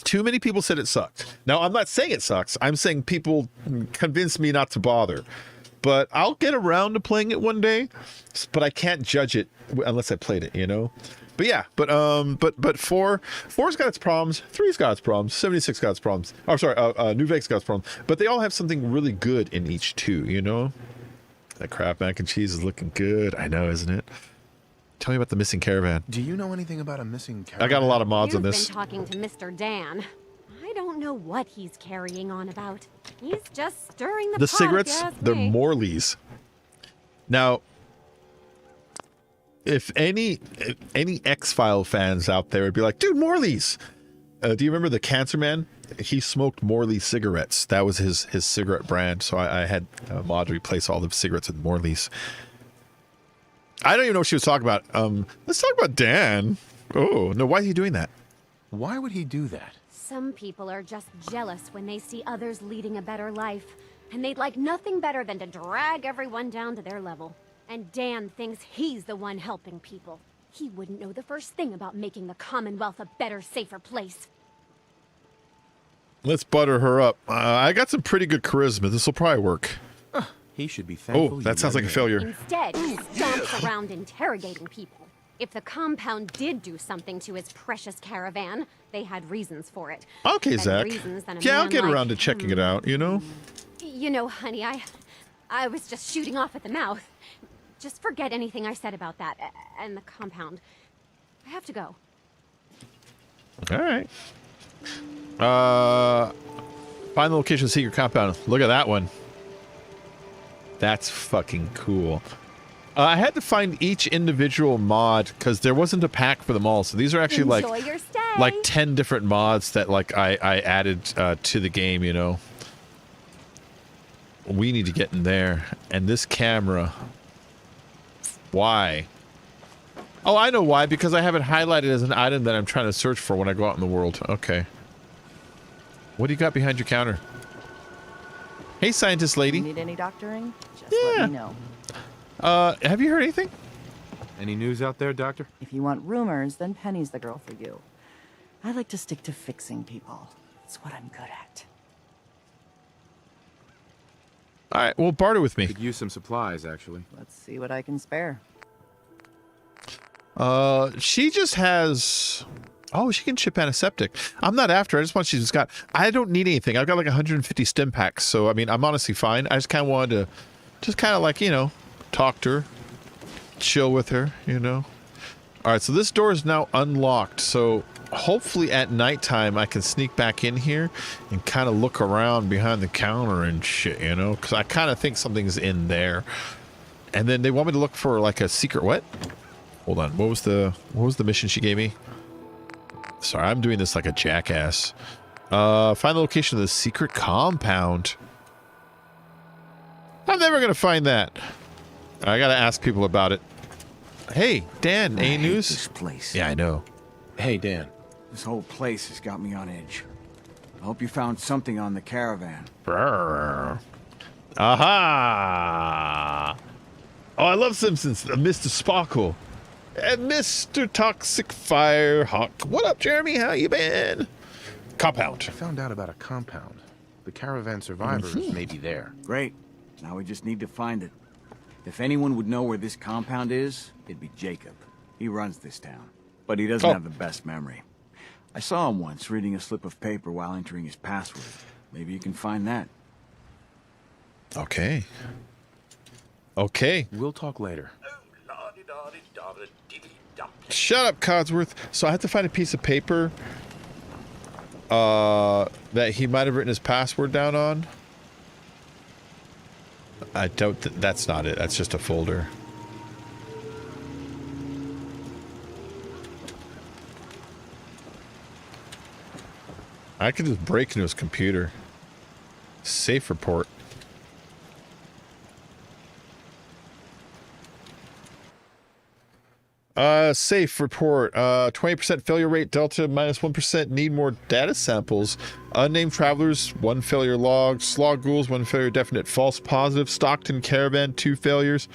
Too many people said it sucked. Now, I'm not saying it sucks. I'm saying people convinced me not to bother. But I'll get around to playing it one day. But I can't judge it unless I played it, you know? But yeah, but 4's got its problems, 3's got its problems, 76 got its problems. Oh, sorry, New Vegas got its problems. But they all have something really good in each too, you know? That Kraft mac and cheese is looking good. I know, isn't it? Tell me about the missing caravan. Do you know anything about a missing caravan? I got a lot of mods You've on this. been talking to Mr. Dan. I don't know what he's carrying on about. He's just stirring the The pot, cigarettes, if you ask they're me. Morley's. Now, if any X-File fans out there would be like, dude, Morley's. Do you remember the Cancer Man? He smoked Morley cigarettes. That was his cigarette brand. So I had a mod replace all the cigarettes with Morley's. I don't even know what she was talking about. Let's talk about Dan. Oh, no, why is he doing that? Why would he do that? Some people are just jealous when they see others leading a better life, and they'd like nothing better than to drag everyone down to their level. And Dan thinks he's the one helping people. He wouldn't know the first thing about making the Commonwealth a better, safer place. Let's butter her up. I got some pretty good charisma. This will probably work. He should be thankful. Oh, that sounds like a failure. Instead, he stomps around interrogating people. If the compound did do something to his precious caravan, they had reasons for it. Okay, Better Zach. reasons than a Yeah, I'll man get like around to checking it out, you know? You know, honey, I was just shooting off at the mouth. Just forget anything I said about that and the compound. I have to go. All right. Find the location of the secret compound. Look at that one. That's fucking cool. I had to find each individual mod because there wasn't a pack for them all. So these are actually Enjoy your stay. like 10 different mods that like I added to the game, you know. We need to get in there. And this camera. Why? Oh, I know why. Because I have it highlighted as an item that I'm trying to search for when I go out in the world. Okay. What do you got behind your counter? Hey, scientist lady. Need any doctoring? Just Yeah. let me know. Have you heard anything? Any news out there, Doctor? If you want rumors, then Penny's the girl for you. I like to stick to fixing people. It's what I'm good at. All right, well, barter with me. Could use some supplies, actually. Let's see what I can spare. She just has... Oh, she can ship antiseptic. I'm not after her. I just want she's got... I don't need anything. I've got like 150 stim packs, so, I mean, I'm honestly fine. I just kind of wanted to... Just kind of like, you know, talk to her. Chill with her, you know. All right, so this door is now unlocked, so hopefully at nighttime I can sneak back in here and kind of look around behind the counter and shit, you know, because I kind of think something's in there. And then they want me to look for like a secret what? Hold on, what was the mission she gave me? Sorry, I'm doing this like a jackass. Find the location of the secret compound. I'm never gonna find that. I gotta ask people about it. Hey, Dan, any news? This place. Yeah, I know. Hey, Dan. This whole place has got me on edge. I hope you found something on the caravan. Brrr. Aha! Oh, I love Simpsons. Mr. Sparkle. And Mr. Toxic Firehawk. What up, Jeremy? How you been? Compound. I found out about a compound. The caravan survivors may be there. Great. Now we just need to find it. If anyone would know where this compound is, it'd be Jacob. He runs this town. But he doesn't have the best memory. I saw him once reading a slip of paper while entering his password. Maybe you can find that. Okay. Okay. We'll talk later. Shut up, Codsworth. So I have to find a piece of paper that he might have written his password down on. I don't... that's not it. That's just a folder. I could just break into his computer. Safe report. Safe report. 20% failure rate, delta minus 1%, need more data samples. Unnamed travelers, 1 failure log. Slog ghouls, 1 failure definite false positive. Stockton caravan, 2 failures.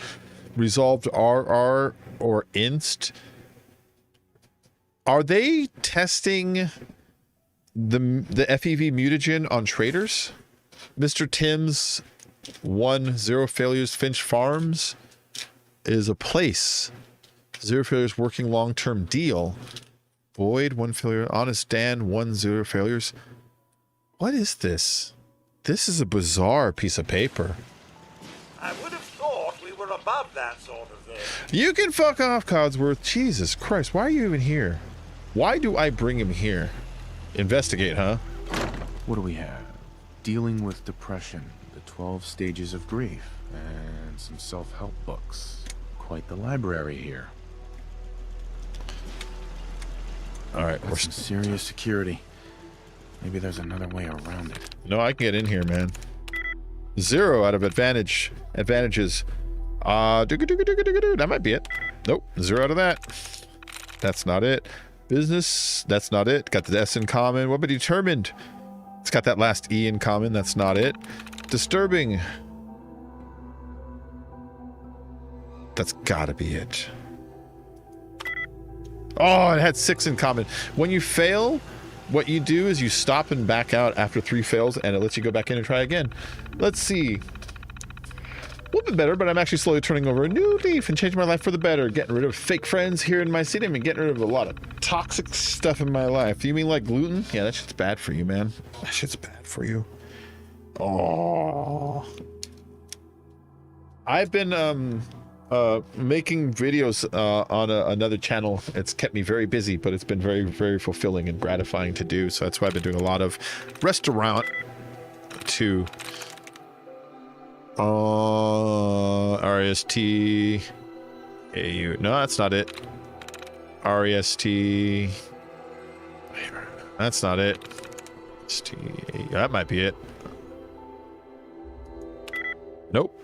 Resolved RR or inst. Are they testing the FEV mutagen on traders? Mr. Tim's 0 failures. Finch Farms is a place. 0 failures working long-term deal. Void 1 failure. Honest Dan 0 failures. What is this? This is a bizarre piece of paper. I would have thought we were above that sort of thing. You can fuck off, Codsworth. Jesus Christ, why are you even here? Why do I bring him here? Investigate, huh? What do we have? Dealing with depression, the 12 stages of grief, and some self-help books. Quite the library here. All right, That's some serious security. Maybe there's another way around it. No, I can get in here, man. 0 out of advantages. That might be it. Nope, 0 out of that. That's not it. Business, that's not it. Got the S in common. What about determined? It's got that last E in common. That's not it. Disturbing. That's gotta be it. Oh, it had 6 in common. When you fail, what you do is you stop and back out after 3 fails, and it lets you go back in and try again. Let's see. little bit better, but I'm actually slowly turning over a new leaf and changing my life for the better. Getting rid of fake friends here in my city. And getting rid of a lot of toxic stuff in my life. You mean like gluten? Yeah, that shit's bad for you, man. That shit's bad for you. Oh. I've been making videos on another channel. It's kept me very busy, but it's been very, very fulfilling and gratifying to do. So that's why I've been doing a lot of restaurant too. REST AU. No, that's not it. REST. That's not it. ST. That might be it. Nope.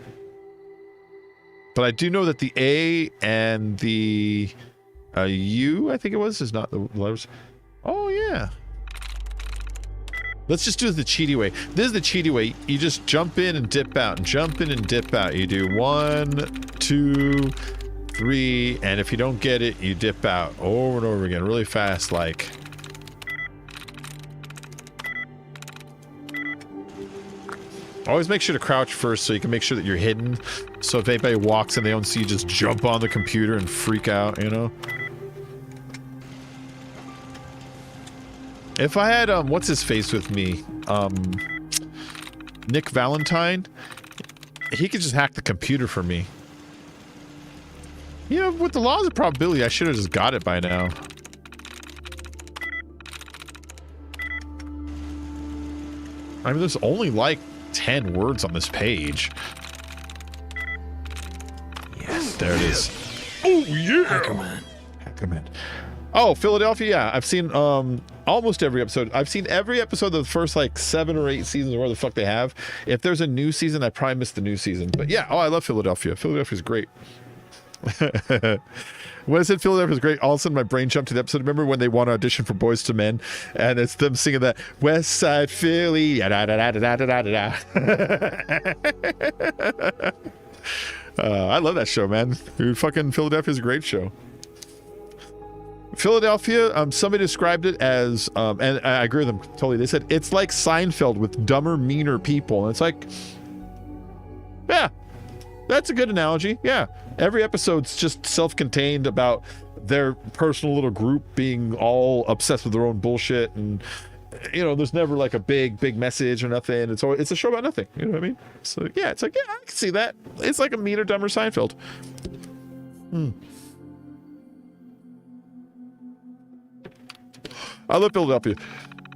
But I do know that the A and the U, I think it was, is not the letters. Oh, yeah. Let's just do the cheaty way. This is the cheaty way. You just jump in and dip out, and jump in and dip out. You do 1, 2, 3, and if you don't get it, you dip out over and over again, really fast, like. Always make sure to crouch first so you can make sure that you're hidden. So if anybody walks and they don't see you, just jump on the computer and freak out, you know? If I had, what's his face with me? Nick Valentine, he could just hack the computer for me. You know, with the laws of probability, I should have just got it by now. I mean, there's only like 10 words on this page. Yes. There it is. Oh, yeah! Hackerman. Hackerman. Oh, Philadelphia, yeah. I've seen almost every episode. I've seen every episode of the first like 7 or 8 seasons, or where the fuck they have. If there's a new season, I probably missed the new season. But yeah, oh, I love Philadelphia. Philadelphia's great. When I said Philadelphia's great, all of a sudden my brain jumped to the episode. Remember when they want to audition for Boys to Men, and it's them singing that West Side Philly, da da da da da da da da. I love that show, man. Dude, fucking Philadelphia's a great show. Philadelphia, somebody described it as, and I agree with them totally. They said it's like Seinfeld with dumber, meaner people, and it's like, yeah, that's a good analogy. Yeah, every episode's just self-contained about their personal little group being all obsessed with their own bullshit, and you know, there's never like a big message or nothing. It's always, it's a show about nothing. You know what I mean? So yeah, it's like, yeah, I can see that. It's like a meaner, dumber Seinfeld. I love Philadelphia.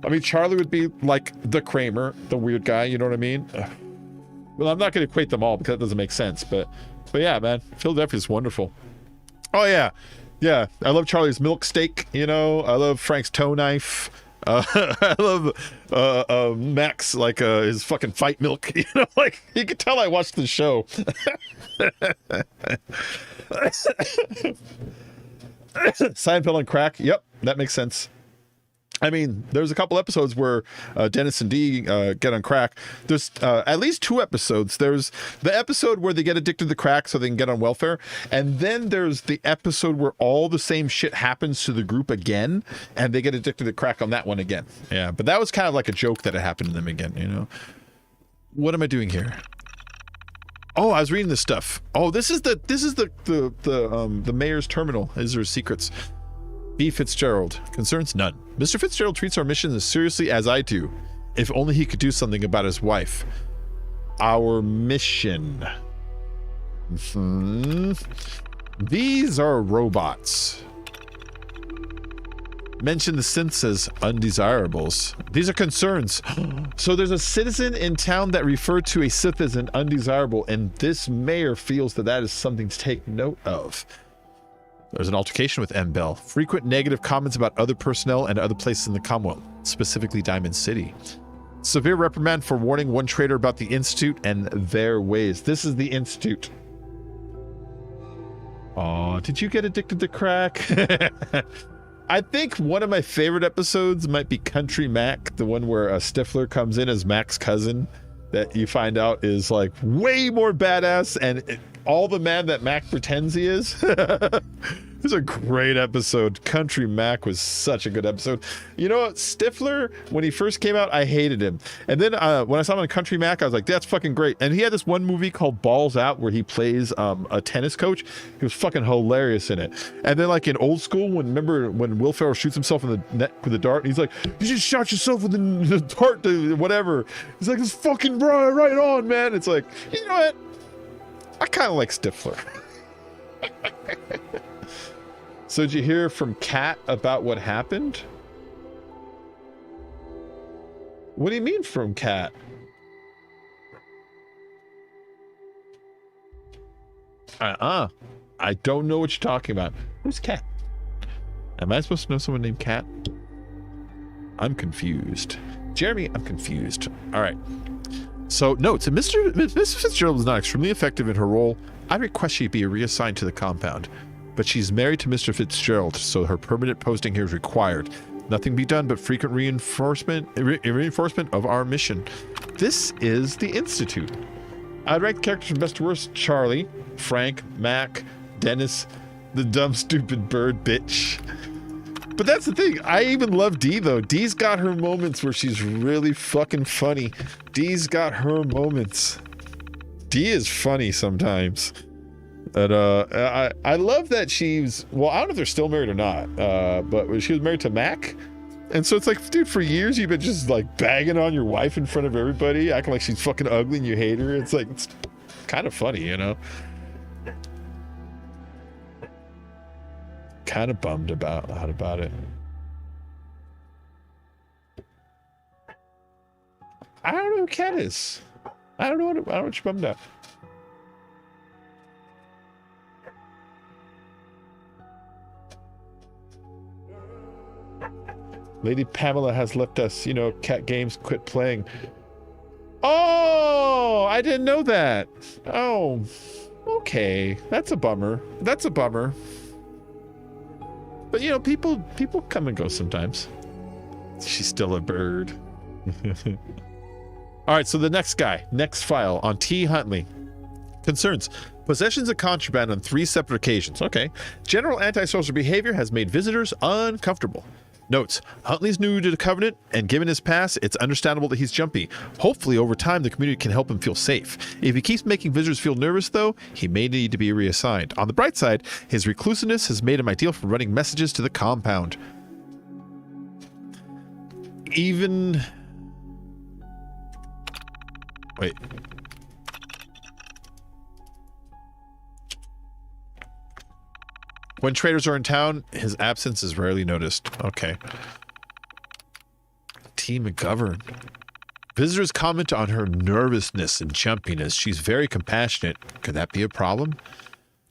I mean, Charlie would be like the Kramer, the weird guy. You know what I mean? Well, I'm not going to equate them all because that doesn't make sense. But yeah, man, Philadelphia is wonderful. Oh yeah, yeah. I love Charlie's milk steak. You know, I love Frank's toe knife. I love Max, like his fucking fight milk. You know, like you can tell I watched the show. Seinfeld on crack. Yep, that makes sense. I mean, there's a couple episodes where Dennis and Dee get on crack. There's at least 2 episodes. There's the episode where they get addicted to crack so they can get on welfare. And then there's the episode where all the same shit happens to the group again, and they get addicted to crack on that one again. Yeah, but that was kind of like a joke that it happened to them again, you know? What am I doing here? Oh, I was reading this stuff. Oh, this is the mayor's terminal. These are secrets. B. Fitzgerald. Concerns? None. Mr. Fitzgerald treats our mission as seriously as I do. If only he could do something about his wife. Our mission. These are robots. Mention the synths as undesirables. These are concerns. So there's a citizen in town that referred to a Sith as an undesirable, and this mayor feels that that is something to take note of. There's an altercation with M. Bell. Frequent negative comments about other personnel and other places in the Commonwealth, specifically Diamond City. Severe reprimand for warning one traitor about the Institute and their ways. This is the Institute. Oh, did you get addicted to crack? I think one of my favorite episodes might be Country Mac, the one where Stifler comes in as Mac's cousin, that you find out is like way more badass, and all the man that Mac pretends he is. This is a great episode. Country Mac was such a good episode. You know what? Stifler, when he first came out, I hated him. And then when I saw him in Country Mac, I was like, that's fucking great. And he had this one movie called Balls Out where he plays a tennis coach. He was fucking hilarious in it. And then like in Old School, remember when Will Ferrell shoots himself in the neck with a dart? And he's like, you just shot yourself with the dart to whatever. He's like, it's fucking right on, man. It's like, you know what? I kind of like Stifler. So did you hear from Kat about what happened? What do you mean from Kat? I don't know what you're talking about. Who's Kat? Am I supposed to know someone named Kat? I'm confused. Jeremy, I'm confused. All right. So notes, if Mrs. Fitzgerald is not extremely effective in her role, I request she be reassigned to the compound. But she's married to Mr. Fitzgerald, so her permanent posting here is required. Nothing be done but frequent reinforcement of our mission. This is the Institute. I'd rank the characters from best to worst: Charlie, Frank, Mac, Dennis, the dumb stupid bird bitch. But that's the thing, I even love Dee though. Dee's got her moments where she's really fucking funny. Dee's got her moments. Dee is funny sometimes. And I love that she's, well, I don't know if they're still married or not, but she was married to Mac. And so it's like, dude, for years you've been just like bagging on your wife in front of everybody, acting like she's fucking ugly and you hate her. It's like, it's kind of funny, you know? Kind of bummed about it. I don't know who Kat is. I don't know what you're bummed out. Lady Pamela has left us. You know, Cat Games quit playing. Oh, I didn't know that. Oh, okay. That's a bummer. That's a bummer. But you know, people come and go sometimes. She's still a bird. All right, so the next guy, next file on T. Huntley. Concerns. Possessions of contraband on 3 separate occasions. Okay. General antisocial behavior has made visitors uncomfortable. Notes, Huntley's new to the Covenant, and given his past, it's understandable that he's jumpy. Hopefully, over time, the community can help him feel safe. If he keeps making visitors feel nervous, though, he may need to be reassigned. On the bright side, his reclusiveness has made him ideal for running messages to the compound. Even... Wait. When traders are in town, his absence is rarely noticed. Okay. T. McGovern. Visitors comment on her nervousness and jumpiness. She's very compassionate. Could that be a problem?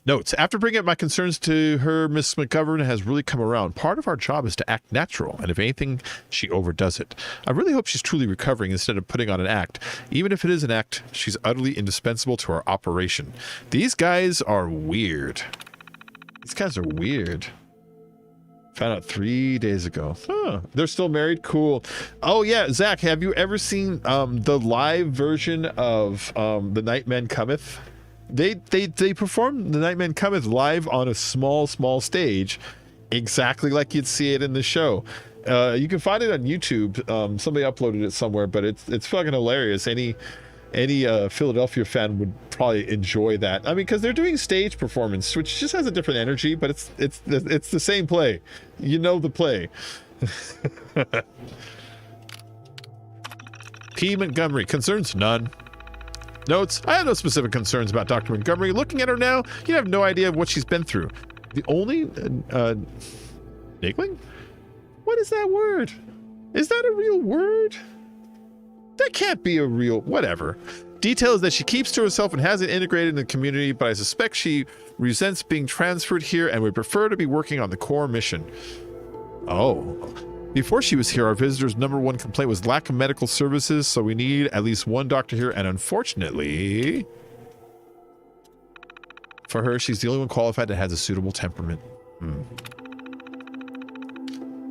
Notes. After bringing up my concerns to her, Miss McGovern has really come around. Part of our job is to act natural, and if anything, she overdoes it. I really hope she's truly recovering instead of putting on an act. Even if it is an act, she's utterly indispensable to our operation. These guys are weird. These guys are weird. Found out 3 days ago. Huh. They're still married? Cool. Oh, yeah. Zach, have you ever seen the live version of The Nightman Cometh? They performed The Nightman Cometh live on a small stage, exactly like you'd see it in the show. You can find it on YouTube. Somebody uploaded it somewhere, but it's fucking hilarious. Any Philadelphia fan would probably enjoy that. I mean, because they're doing stage performance, which just has a different energy, but it's the same play. You know the play. P. Montgomery. Concerns? None. Notes. I have no specific concerns about Dr. Montgomery. Looking at her now, you have no idea of what she's been through. The only... Niggling? What is that word? Is that a real word? That can't be a real... Whatever. Detail is that she keeps to herself and hasn't integrated in the community, but I suspect she resents being transferred here and would prefer to be working on the core mission. Oh. Before she was here, our visitor's #1 complaint was lack of medical services, so we need at least one doctor here, and unfortunately... For her, she's the only one qualified that has a suitable temperament.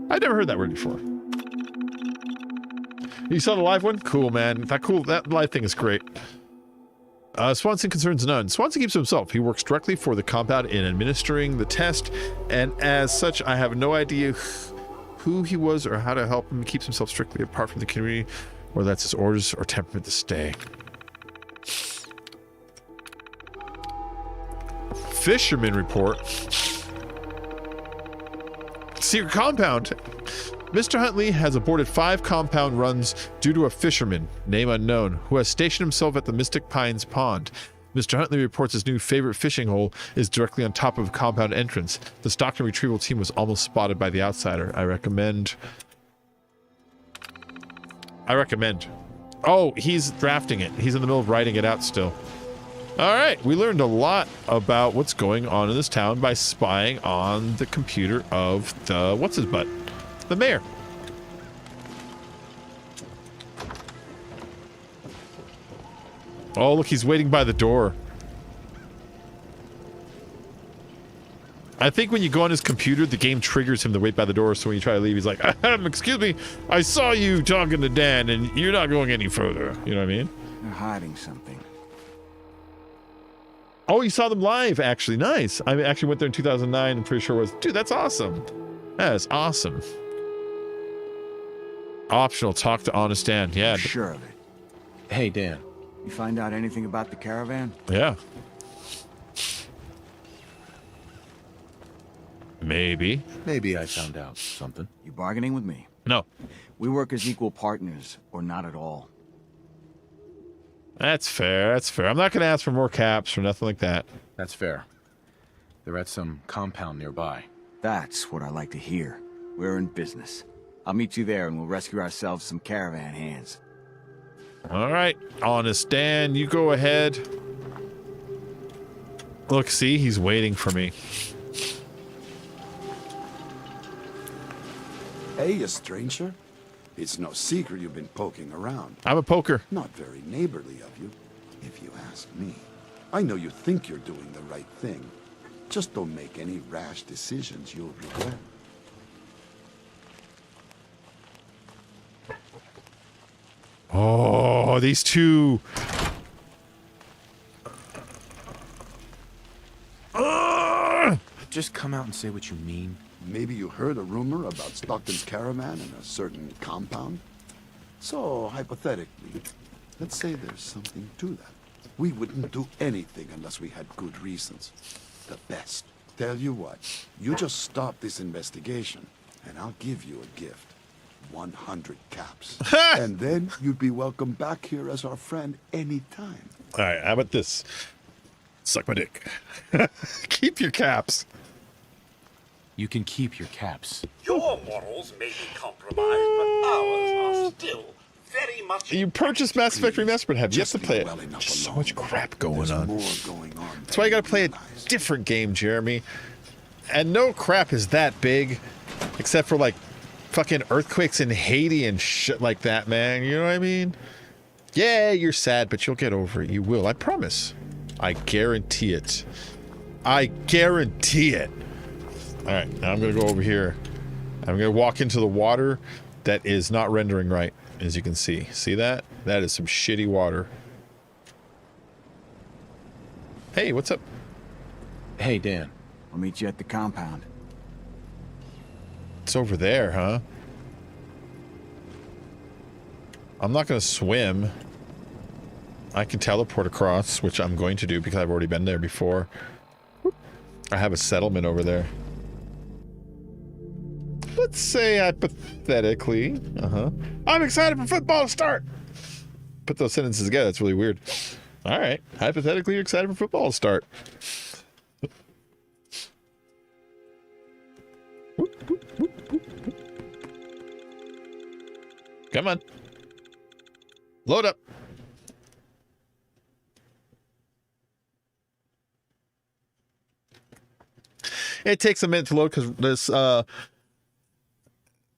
I've never heard that word before. You saw the live one? Cool, man. That live thing is great. Swanson concerns none. Swanson keeps to himself. He works directly for the compound in administering the test, and as such, I have no idea who he was or how to help him. He keeps himself strictly apart from the community, whether that's his orders or temperament to stay. Fisherman report. Secret compound. Mr. Huntley has aborted 5 compound runs due to a fisherman, name unknown, who has stationed himself at the Mystic Pines Pond. Mr. Huntley reports his new favorite fishing hole is directly on top of a compound entrance. The Stockton retrieval team was almost spotted by the outsider. I recommend. Oh, he's drafting it. He's in the middle of writing it out still. All right, we learned a lot about what's going on in this town by spying on the computer of the what's-his-butt, the mayor. Oh, look, he's waiting by the door. I think when you go on his computer, the game triggers him to wait by the door, so when you try to leave, he's like, excuse me, I saw you talking to Dan, and you're not going any further. You know what I mean? They're hiding something. Oh, you saw them live, actually. Nice. I actually went there in 2009. I'm pretty sure it was. Dude, that's awesome. That is awesome. Optional, talk to Honest Dan. Yeah. Sure of it. Hey, Dan. You find out anything about the caravan? Yeah. Maybe. Maybe I found out something. You bargaining with me? No. We work as equal partners, or not at all. That's fair. That's fair. I'm not going to ask for more caps or nothing like that. That's fair. They're at some compound nearby. That's what I like to hear. We're in business. I'll meet you there and we'll rescue ourselves some caravan hands. All right, Honest Dan, you go ahead. Look, see, he's waiting for me. Hey, a stranger. It's no secret you've been poking around. I'm a poker. Not very neighborly of you, if you ask me. I know you think you're doing the right thing. Just don't make any rash decisions you'll regret. Oh, these two. Just come out and say what you mean. Maybe you heard a rumor about Stockton's caravan in a certain compound? So, hypothetically, let's say there's something to that. We wouldn't do anything unless we had good reasons. The best. Tell you what, you just stop this investigation, and I'll give you a gift. 100 caps. And then you'd be welcome back here as our friend anytime. All right, how about this? Suck my dick. Keep your caps. You can keep your caps. Your morals may be compromised, but ours are still very much... You purchased Mass Effect Remastered, have yet to play it. Well enough Just so alone. much crap going There's on. more going on. That's why you gotta play a different game, Jeremy. And no crap is that big, except for like fucking earthquakes in Haiti and shit like that, man. You know what I mean? Yeah, you're sad, but you'll get over it. You will, I promise. I guarantee it. I guarantee it. All right, now I'm gonna go over here. I'm gonna walk into the water that is not rendering right, as you can see. See that? That is some shitty water. Hey, what's up? Hey, Dan. I'll meet you at the compound. It's over there, huh? I'm not gonna swim. I can teleport across, which I'm going to do because I've already been there before. I have a settlement over there. Let's say hypothetically, I'm excited for football to start. Put those sentences together, that's really weird. All right, hypothetically, you're excited for football to start. Come on. Load up. It takes a minute to load because this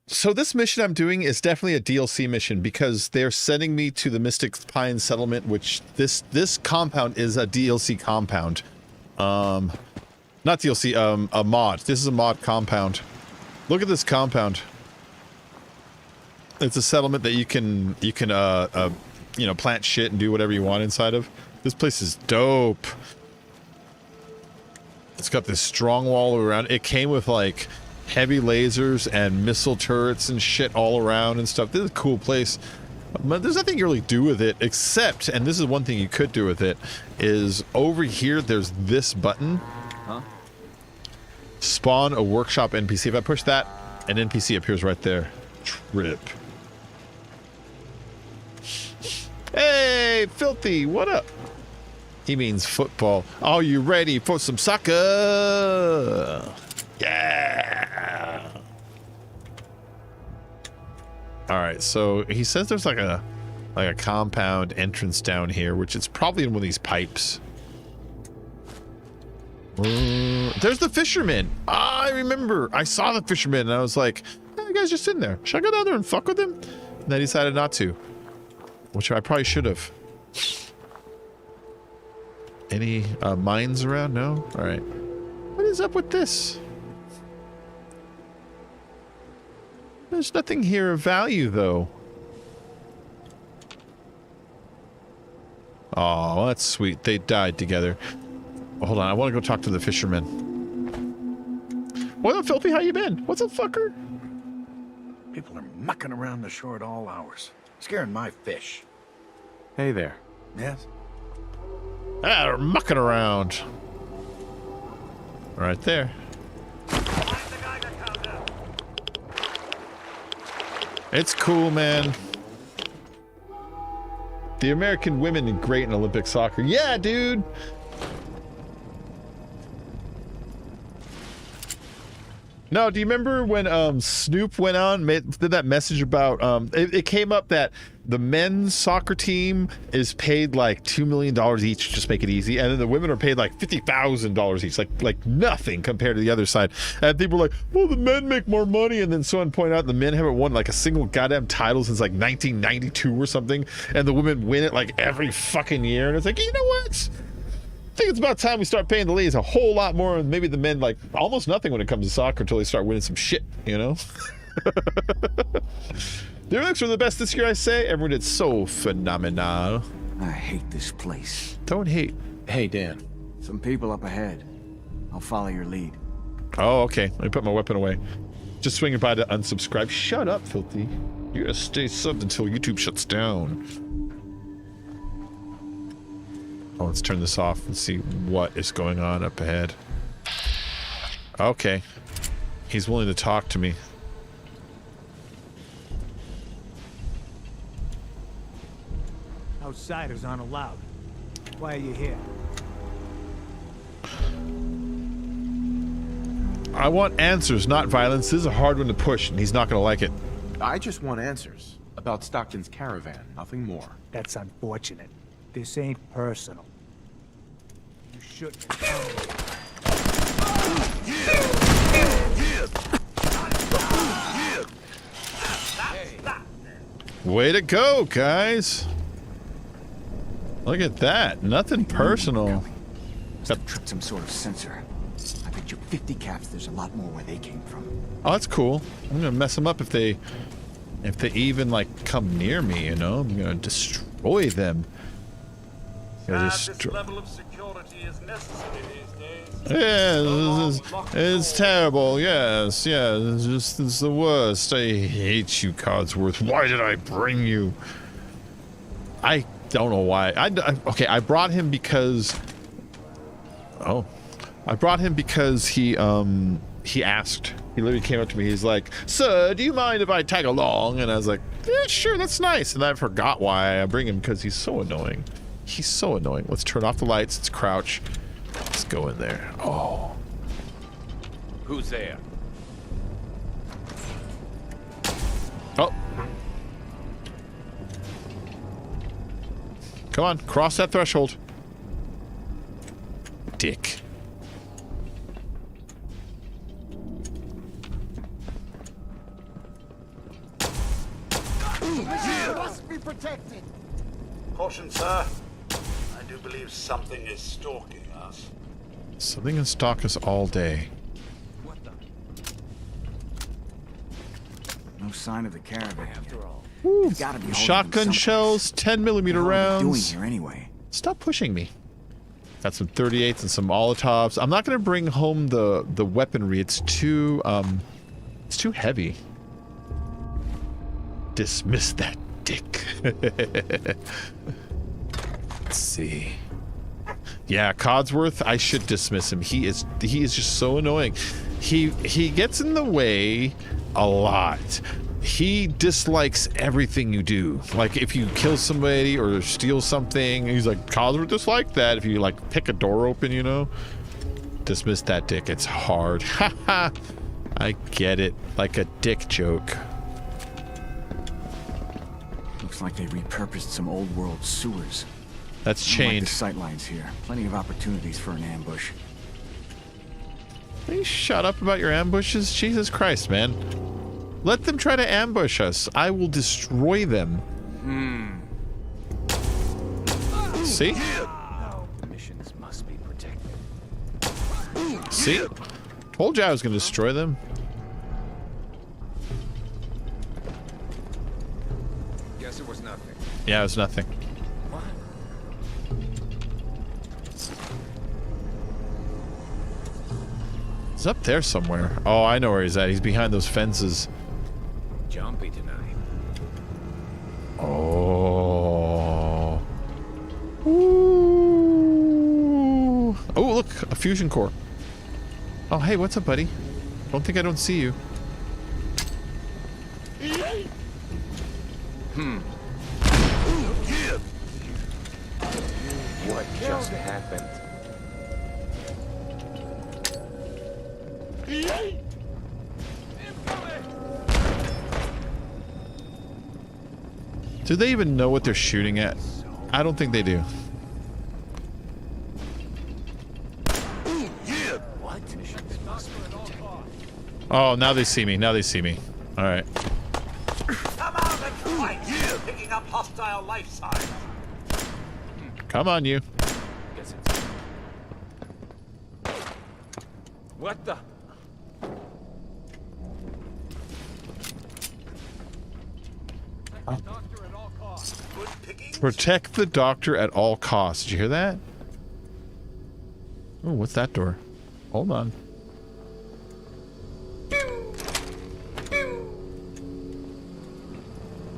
so this mission I'm doing is definitely a DLC mission because they're sending me to the Mystic Pine settlement, which this compound is a DLC compound. Not DLC, a mod. This is a mod compound. Look at this compound. It's a settlement that you can you know, plant shit and do whatever you want inside of. This place is dope. It's got this strong wall around. It came with like heavy lasers and missile turrets and shit all around and stuff. This is a cool place. But there's nothing you really do with it except, and this is one thing you could do with it, is over here there's this button. Huh? Spawn a workshop NPC. If I push that, an NPC appears right there. Trip. Hey, Filthy, what up? He means football. Are you ready for some soccer? Yeah. All right, so he says there's like a compound entrance down here, which is probably in one of these pipes. There's the fisherman. I remember. I saw the fisherman and I was like, oh, the guy's just sitting there. Should I go down there and fuck with him? And I decided not to, which I probably should have. Any mines around? No? All right. What is up with this? There's nothing here of value, though. Oh, that's sweet. They died together. Oh, hold on, I want to go talk to the fisherman. What up, Filthy? How you been? What's up, fucker? People are mucking around the shore at all hours, scaring my fish. Hey there. Yes? Ah, they're mucking around. Right there. It's cool, man. The American women are great in Olympic soccer. Yeah, dude. No, do you remember when Snoop went on, did that message about, it came up that the men's soccer team is paid like $2 million each, just make it easy, and then the women are paid like $50,000 each, like nothing compared to the other side. And people were like, well, the men make more money, and then someone pointed out the men haven't won like a single goddamn title since like 1992 or something, and the women win it like every fucking year, and it's like, you know what? I think it's about time we start paying the ladies a whole lot more, and maybe the men like almost nothing when it comes to soccer until they start winning some shit, you know? The Olympics were the best this year, I say. Everyone did so phenomenal. I hate this place. Don't hate. Hey, Dan. Some people up ahead. I'll follow your lead. Oh, okay. Let me put my weapon away. Just swinging by to unsubscribe. Shut up, Filthy. You gotta stay subbed until YouTube shuts down. Oh, let's turn this off and see what is going on up ahead. Okay. He's willing to talk to me. Outsiders aren't allowed. Why are you here? I want answers, not violence. This is a hard one to push, and he's not going to like it. I just want answers about Stockton's caravan, nothing more. That's unfortunate. This ain't personal. You shouldn't. Way to go, guys. Look at that. Nothing personal. Must tripped some sort of sensor. I bet you 50 caps there's a lot more where they came from. Oh, that's cool. I'm gonna mess them up if they even like come near me, you know? I'm gonna destroy them. This level of security is necessary these days. Yeah, it's terrible. Yes, it's the worst. I hate you, Codsworth. Why did I bring you? I don't know why. Okay, I brought him because. Oh, I brought him because he asked. He literally came up to me. He's like, "Sir, do you mind if I tag along?" And I was like, "Yeah, sure, that's nice." And I forgot why I bring him because he's so annoying. He's so annoying. Let's turn off the lights. Let's crouch. Let's go in there. Oh. Who's there? Oh. Come on, cross that threshold. Dick. Must be protected. Caution, sir. I do believe something is stalking us. Something can stalk us all day. No sign of the caravan. After all. Woo. They've gotta be holding Shotgun them shells, 10mm What are they doing rounds. here anyway? Stop pushing me. Got some 38s and some Molotovs. I'm not gonna bring home the weaponry. It's too heavy. Dismiss that dick. Let's see. Yeah, Codsworth, I should dismiss him. He is just so annoying. He gets in the way a lot. He dislikes everything you do. Like if you kill somebody or steal something, he's like, Codsworth disliked that. If you like pick a door open, you know. Dismiss that dick. It's hard. Haha. I get it. Like a dick joke. Looks like they repurposed some old world sewers. That's I like chained. the sight lines here. Plenty of opportunities for an ambush. Will you shut up about your ambushes? Jesus Christ, man. Let them try to ambush us. I will destroy them. See? The missions must be protected. See? Told you I was going to destroy them. Guess it was nothing. Yeah, it was nothing. What? He's up there somewhere. Oh, I know where he's at. He's behind those fences. Jumpy tonight. Oh. Ooh. Oh, look, a fusion core. Oh, hey, what's up, buddy? Don't think I don't see you. What just happened? Do they even know what they're shooting at? I don't think they do. What? Missions must be protected. Oh, now they see me. Now they see me. All right. Come out and fight! Picking up hostile life signs. Come on, you. Guess it's... What the? Doctor at all costs. Good pickings. Protect the doctor at all costs. Did you hear that? Oh, what's that door? Hold on.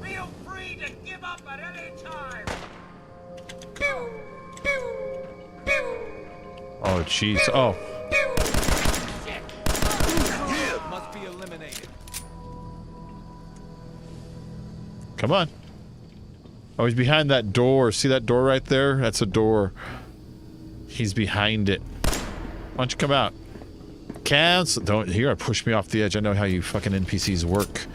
Feel free to give up at any time. Oh, jeez. Oh. Must be eliminated. Come on. Oh, he's behind that door. See that door right there? That's a door. He's behind it. Why don't you come out? Cancel. Don't. You're gonna push me off the edge. I know how you fucking NPCs work.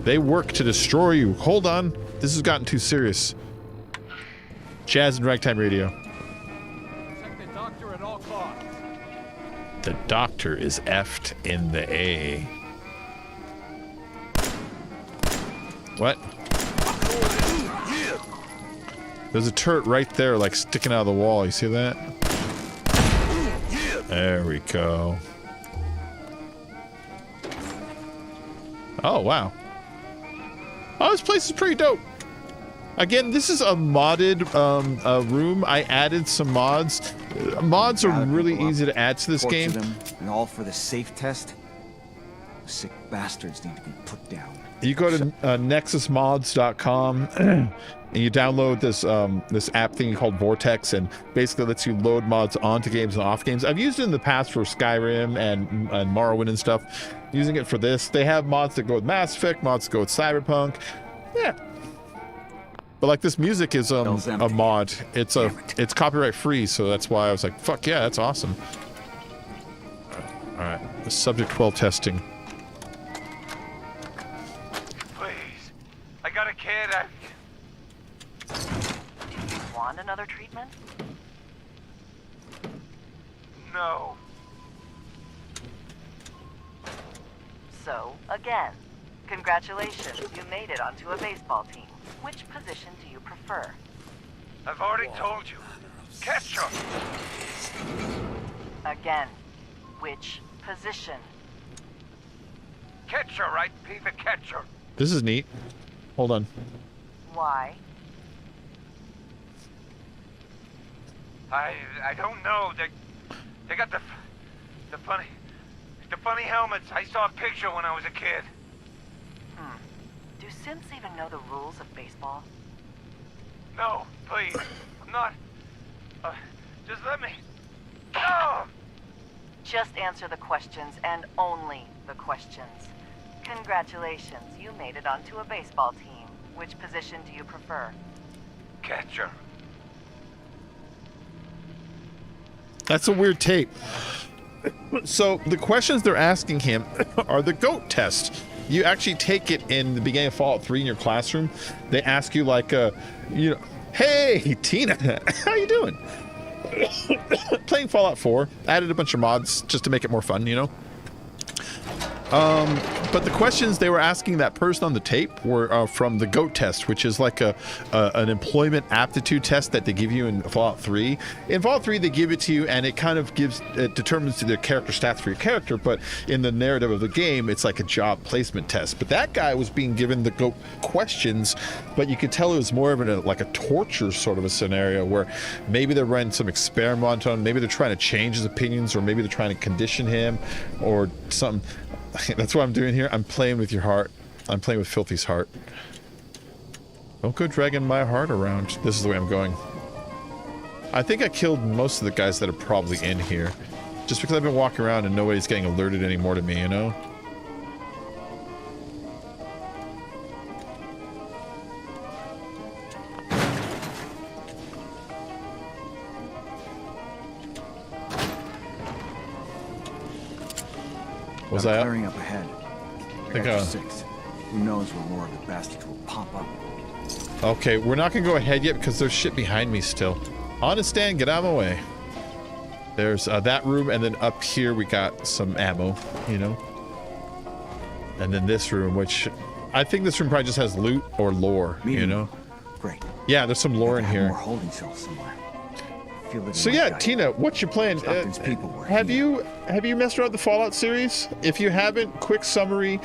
They work to destroy you. Hold on. This has gotten too serious. Jazz and Ragtime Radio. Protect the doctor at all costs. The doctor is effed in the A. What? There's a turret right there, like sticking out of the wall. You see that? There we go. Oh, wow. Oh, this place is pretty dope. Again, this is a modded room. I added some mods. Mods are really easy to add to this game. Them, and all for the safe test. Sick bastards need to be put down. You go to nexusmods.com and you download this this app thing called Vortex, and basically lets you load mods onto games and off games. I've used it in the past for Skyrim and Morrowind and stuff. Using it for this. They have mods that go with Mass Effect, mods that go with Cyberpunk. Yeah. But like this music is a mod. It's copyright free, so that's why I was like, fuck yeah, that's awesome. All right. The subject 12 testing. Please, I got a kid. Want another treatment? No. So, again, congratulations, you made it onto a baseball team. Which position do you prefer? I've already told you. Catcher. Again, which position? catcher, right? Be the catcher. This is neat. Hold on. Why? I don't know. They got the funny helmets. I saw a picture when I was a kid. Do Synths even know the rules of baseball? No, please. I'm not. Just let me. No! Just answer the questions, and only the questions. Congratulations, you made it onto a baseball team. Which position do you prefer? Catcher. That's a weird tape. So the questions they're asking him are the GOAT test. You actually take it in the beginning of Fallout 3 in your classroom. They ask you like, hey, Tina, how you doing? Playing Fallout 4. Added a bunch of mods just to make it more fun, you know? But the questions they were asking that person on the tape were from the GOAT test, which is like an employment aptitude test that they give you in Fallout 3. In Fallout 3, they give it to you, and it kind of determines the character stats for your character. But in the narrative of the game, it's like a job placement test. But that guy was being given the GOAT questions, but you could tell it was more of like a torture sort of a scenario where maybe they're running some experiment on him, maybe they're trying to change his opinions, or maybe they're trying to condition him, or something. That's what I'm doing here. I'm playing with your heart. I'm playing with Filthy's heart. Don't go dragging my heart around. This is the way I'm going. I think I killed most of the guys that are probably in here. Just because I've been walking around and nobody's getting alerted anymore to me, you know? Was that clearing up ahead? After 6. Who knows where more of the bastards will pop up? Okay, we're not gonna go ahead yet because there's shit behind me still. Honest Dan, get out of my way. There's that room, and then up here we got some ammo, you know? And then this room, which I think this room probably just has loot or lore, you know? Great. Yeah, there's some lore in here. More holding cells somewhere. So yeah, Tina, what's your plan? Have you messed around with the Fallout series? If you haven't, quick summary.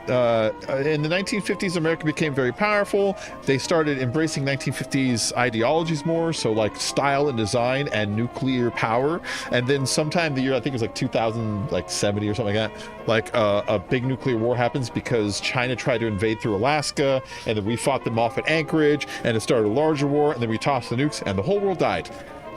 In the 1950s, America became very powerful. They started embracing 1950s ideologies more, so like style and design and nuclear power. And then sometime the year, I think it was like 2070 or something like that, like a big nuclear war happens because China tried to invade through Alaska, and then we fought them off at Anchorage, and it started a larger war, and then we tossed the nukes, and the whole world died.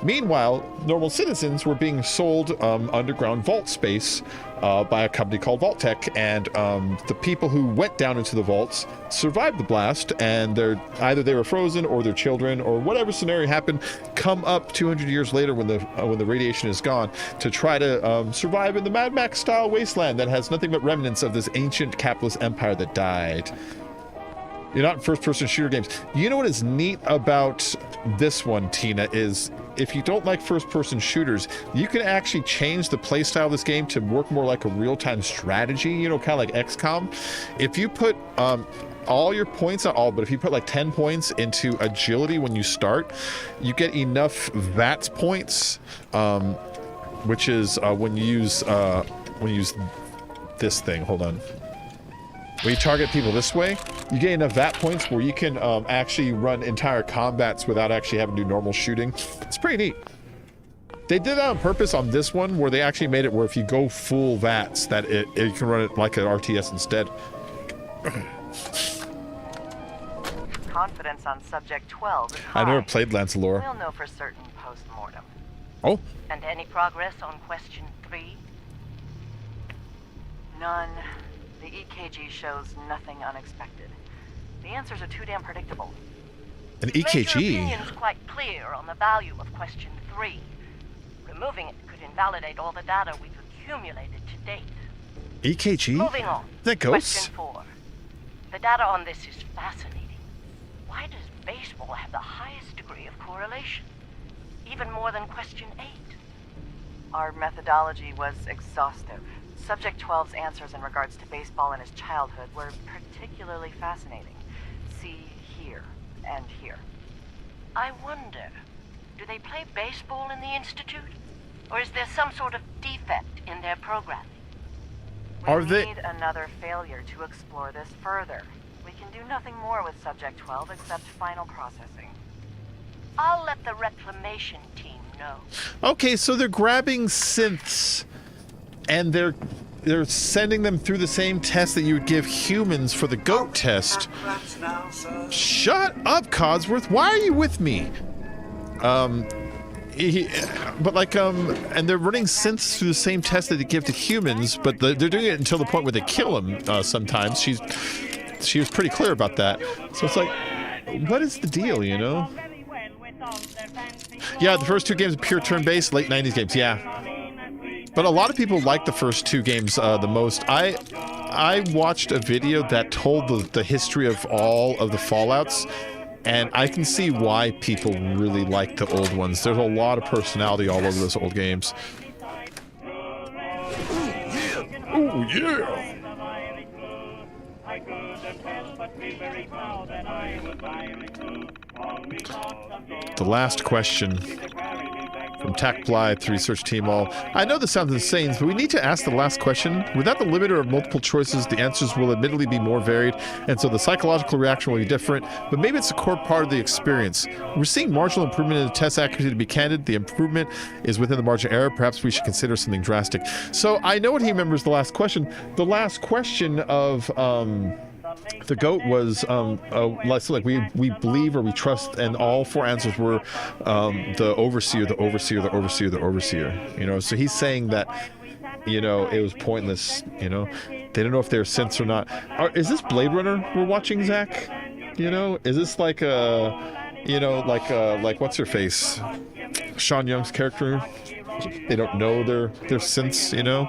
Meanwhile, normal citizens were being sold underground vault space by a company called Vault-Tec, and the people who went down into the vaults survived the blast, and either they were frozen or their children or whatever scenario happened come up 200 years later when the radiation is gone to try to survive in the Mad Max style wasteland that has nothing but remnants of this ancient capitalist empire that died. You're not in first-person shooter games. You know what is neat about this one, Tina, is if you don't like first-person shooters, you can actually change the playstyle of this game to work more like a real-time strategy, you know, kind of like XCOM. If you put all your points, not all, but if you put like 10 points into agility when you start, you get enough VATS points, which is when you use this thing. Hold on. When you target people this way, you get enough VAT points where you can actually run entire combats without actually having to do normal shooting. It's pretty neat. They did that on purpose on this one, where they actually made it where if you go full VATs, that it can run it like an RTS instead. Confidence on subject 12 is high. I never played Lancelore. We'll know for certain post-mortem. Oh. And any progress on question 3? None. The EKG shows nothing unexpected. The answers are too damn predictable. An EKG? Your opinion's quite clear on the value of question 3. Removing it could invalidate all the data we've accumulated to date. EKG? Moving on. That ghosts? Question 4. The data on this is fascinating. Why does baseball have the highest degree of correlation? Even more than question 8. Our methodology was exhaustive. Subject 12's answers in regards to baseball in his childhood were particularly fascinating. See here and here. I wonder, do they play baseball in the Institute? Or is there some sort of defect in their programming? We need another failure to explore this further. We can do nothing more with Subject 12 except final processing. I'll let the reclamation team know. Okay, so they're grabbing synths and they're sending them through the same test that you would give humans for the goat test. Shut up, Codsworth. Why are you with me? But like, and they're running synths through the same test that they give to humans, but they're doing it until the point where they kill them sometimes. She was pretty clear about that. So it's like, what is the deal, you know? Yeah, the first two games are pure turn-based, late 90s games, yeah. But a lot of people like the first two games the most. I watched a video that told the history of all of the Fallouts, and I can see why people really like the old ones. There's a lot of personality all over those old games. Oh yeah! The last question from Tack Blythe to Research Team All. I know this sounds insane, but we need to ask the last question. Without the limiter of multiple choices, the answers will admittedly be more varied, and so the psychological reaction will be different, but maybe it's a core part of the experience. We're seeing marginal improvement in the test accuracy. To be candid, the improvement is within the margin of error. Perhaps we should consider something drastic. So I know what he remembers the last question. The last question of the goat was like we believe or we trust, and all four answers were the overseer, the overseer, the overseer, the overseer. You know, so he's saying that, you know, it was pointless. You know, they don't know if they're synths or not. Is this Blade Runner we're watching, Zach? You know, is this like you know, like what's her face, Sean Young's character? They don't know they're synths, you know.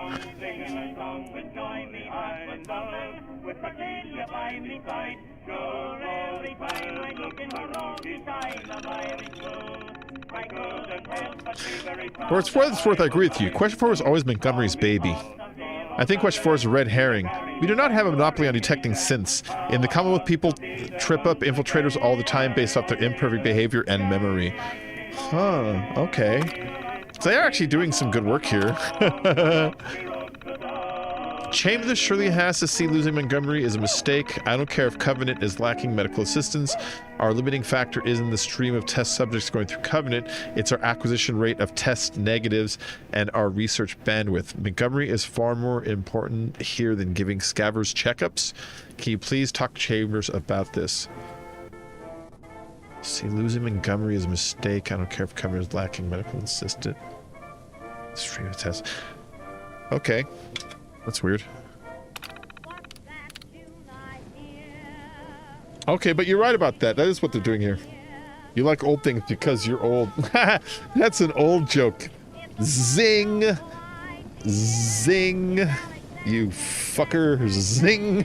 For its worth, I agree with you. Question 4 was always Montgomery's baby. I think question 4 is a red herring. We do not have a monopoly on detecting synths. In the Commonwealth, people trip up infiltrators all the time based off their imperfect behavior and memory. Huh, okay. So they're actually doing some good work here. Chambers surely has to see losing Montgomery is a mistake. I don't care if Covenant is lacking medical assistance. Our limiting factor isn't the stream of test subjects going through Covenant. It's our acquisition rate of test negatives and our research bandwidth. Montgomery is far more important here than giving Scavers checkups. Can you please talk to Chambers about this? See, losing Montgomery is a mistake. I don't care if Covenant is lacking medical assistance. Stream of tests. Okay. That's weird. Okay, but you're right about that. That is what they're doing here. You like old things because you're old. That's an old joke. Zing. Zing. You fucker. Zing.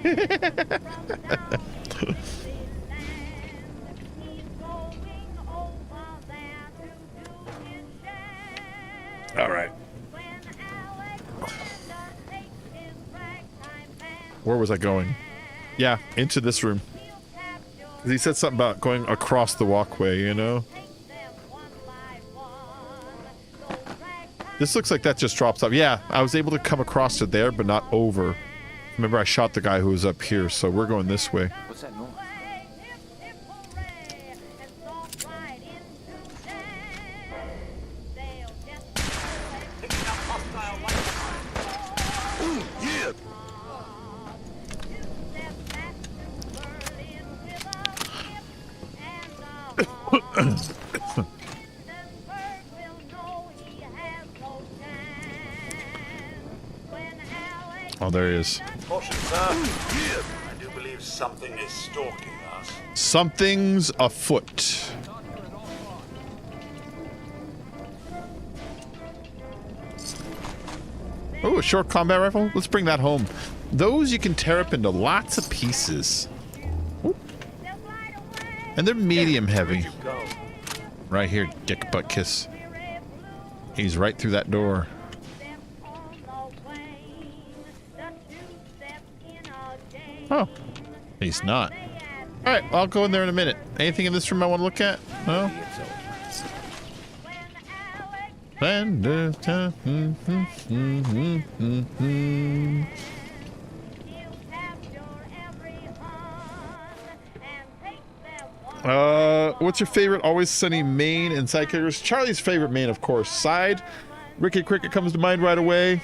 All right. Where was I going? Yeah, into this room. He said something about going across the walkway, you know? This looks like that just drops off. Yeah, I was able to come across it there, but not over. Remember, I shot the guy who was up here, so we're going this way. What's that noise? Oh, there he is. Caution, sir. I do believe something is stalking us. Something's afoot. Oh, a short combat rifle? Let's bring that home. Those you can tear up into lots of pieces. Ooh. And they're medium heavy. Right here, dick butt kiss. He's right through that door. Oh, he's not. All right, I'll go in there in a minute. Anything in this room I want to look at? No? What's your favorite Always Sunny main and side characters? Charlie's favorite main, of course. Side, Ricky Cricket comes to mind right away.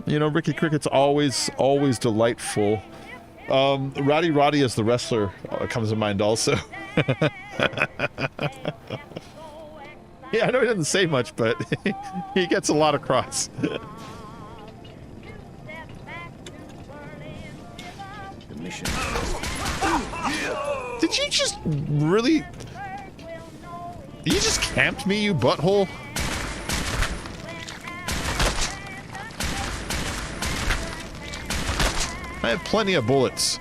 You know, Ricky Cricket's always delightful. Roddy as the wrestler comes to mind also. Yeah, I know he doesn't say much, but he gets a lot across. The mission. Did you just really... You just camped me, you butthole? I have plenty of bullets.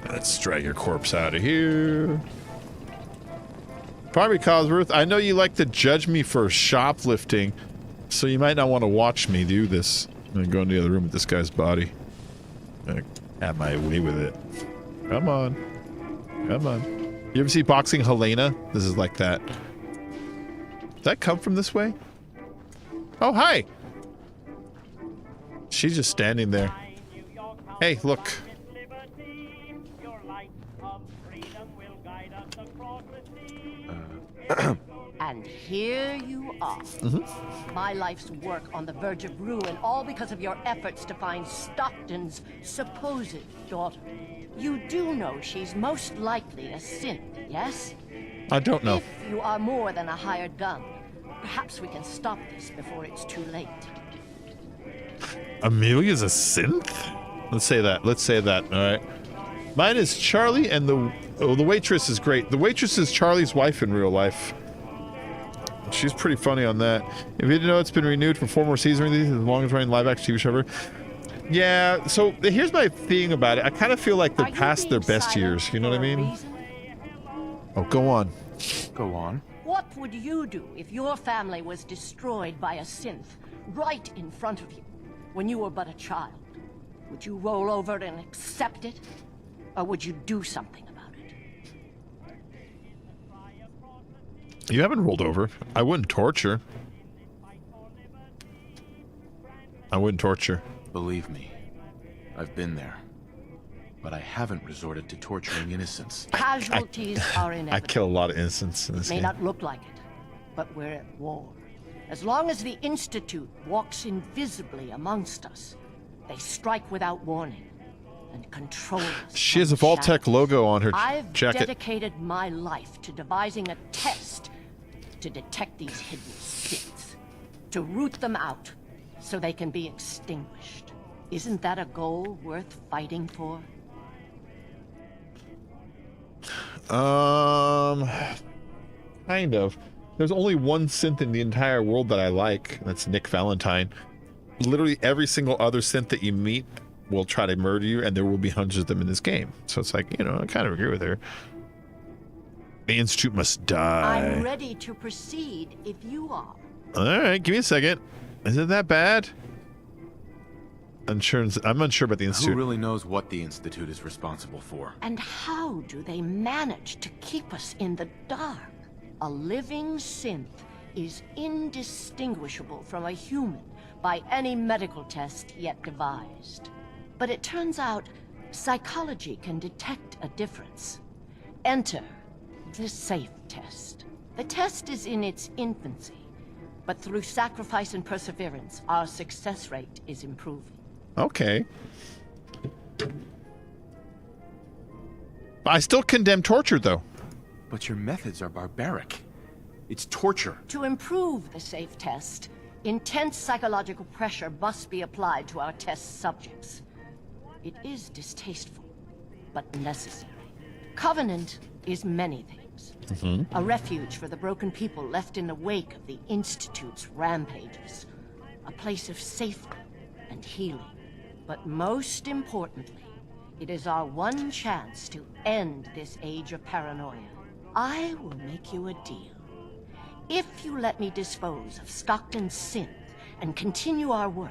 Let's drag your corpse out of here. Probably Cosworth, I know you like to judge me for shoplifting, so you might not want to watch me do this. I'm gonna go into the other room with this guy's body. I'm gonna have my way with it. Come on. Come on. You ever see Boxing Helena? This is like that. Did that come from this way? Oh, hi! She's just standing there. Hey, look. And here you are. My life's work on the verge of ruin, all because of your efforts to find Stockton's supposed daughter. You do know she's most likely a synth, yes? I don't know. If you are more than a hired gun, perhaps we can stop this before it's too late. Amelia's a synth? Let's say that. Let's say that. All right. Mine is Charlie, and the waitress is great. The waitress is Charlie's wife in real life. She's pretty funny on that. If you didn't know, it's been renewed for 4 more seasons. These the longest running live action TV show ever. Yeah. So here's my thing about it. I kind of feel like they're past their best years. You know what I mean? Oh, go on. Go on. What would you do if your family was destroyed by a synth right in front of you when you were but a child? Would you roll over and accept it? Or would you do something about it? You haven't rolled over. I wouldn't torture. I wouldn't torture. Believe me, I've been there. But I haven't resorted to torturing innocents. Casualties are inevitable. I kill a lot of innocents in this It may game. not look like it, but we're at war. As long as the Institute walks invisibly amongst us, they strike without warning and control us. She has a from the Vault-Tec shadows. logo on her I've jacket. dedicated my life to devising a test to detect these hidden Siths, to root them out so they can be extinguished. Isn't that a goal worth fighting for? Kind of. There's only one synth in the entire world that I like. That's Nick Valentine. Literally every single other synth that you meet will try to murder you, and there will be hundreds of them in this game. So it's like, you know, I kind of agree with her. The Institute must die. I'm ready to proceed if you are. All right, give me a second. Is it that bad? I'm unsure about the Institute. Who really knows what the Institute is responsible for? And how do they manage to keep us in the dark? A living synth is indistinguishable from a human by any medical test yet devised. But it turns out psychology can detect a difference. Enter the safe test. The test is in its infancy, but through sacrifice and perseverance, our success rate is improving. Okay. I still condemn torture, though. But your methods are barbaric. It's torture. To improve the safe test, intense psychological pressure must be applied to our test subjects. It is distasteful, but necessary. Covenant is many things. A refuge for the broken people left in the wake of the Institute's rampages. A place of safety and healing. But most importantly, it is our one chance to end this age of paranoia. I will make you a deal. If you let me dispose of Stockton's synth and continue our work,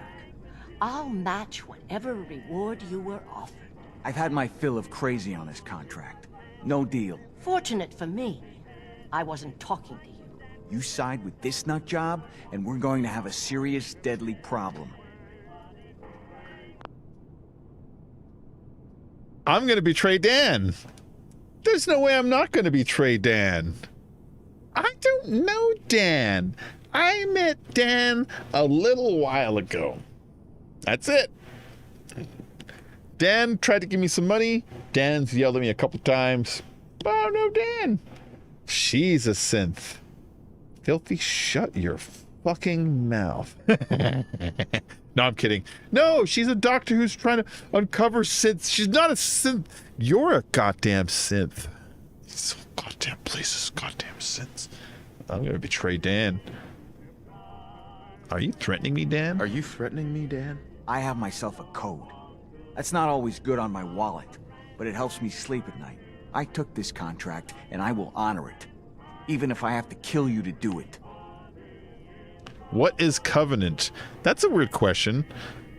I'll match whatever reward you were offered. I've had my fill of crazy on this contract. No deal. Fortunate for me, I wasn't talking to you. You side with this nut job, and we're going to have a serious, deadly problem. I'm going to betray Dan. There's no way I'm not going to betray Dan. I don't know Dan. I met Dan a little while ago. That's it. Dan tried to give me some money. Dan's yelled at me a couple times. Oh, no, Dan. She's a synth. Filthy, shut your fucking mouth. No, I'm kidding. No, she's a doctor who's trying to uncover synths. She's not a synth. You're a goddamn synth. So goddamn places, goddamn synths. I'm gonna betray Dan. Are you threatening me, Dan? Are you threatening me, Dan? I have myself a code. That's not always good on my wallet, but it helps me sleep at night. I took this contract, and I will honor it, even if I have to kill you to do it. What is Covenant? That's a weird question.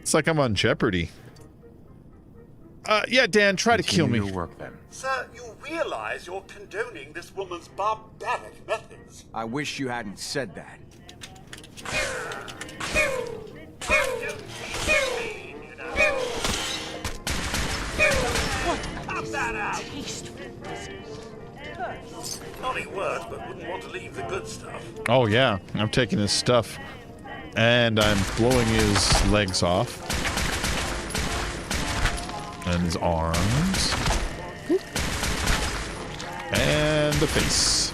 It's like I'm on Jeopardy. Yeah, Dan, try to kill me. Your work, then. Sir, you realize you're condoning this woman's barbaric methods. I wish you hadn't said that. Tasteful business. Naughty word, but wouldn't want to leave the good stuff. Oh, yeah. I'm taking his stuff. And I'm blowing his legs off. And his arms. And the face.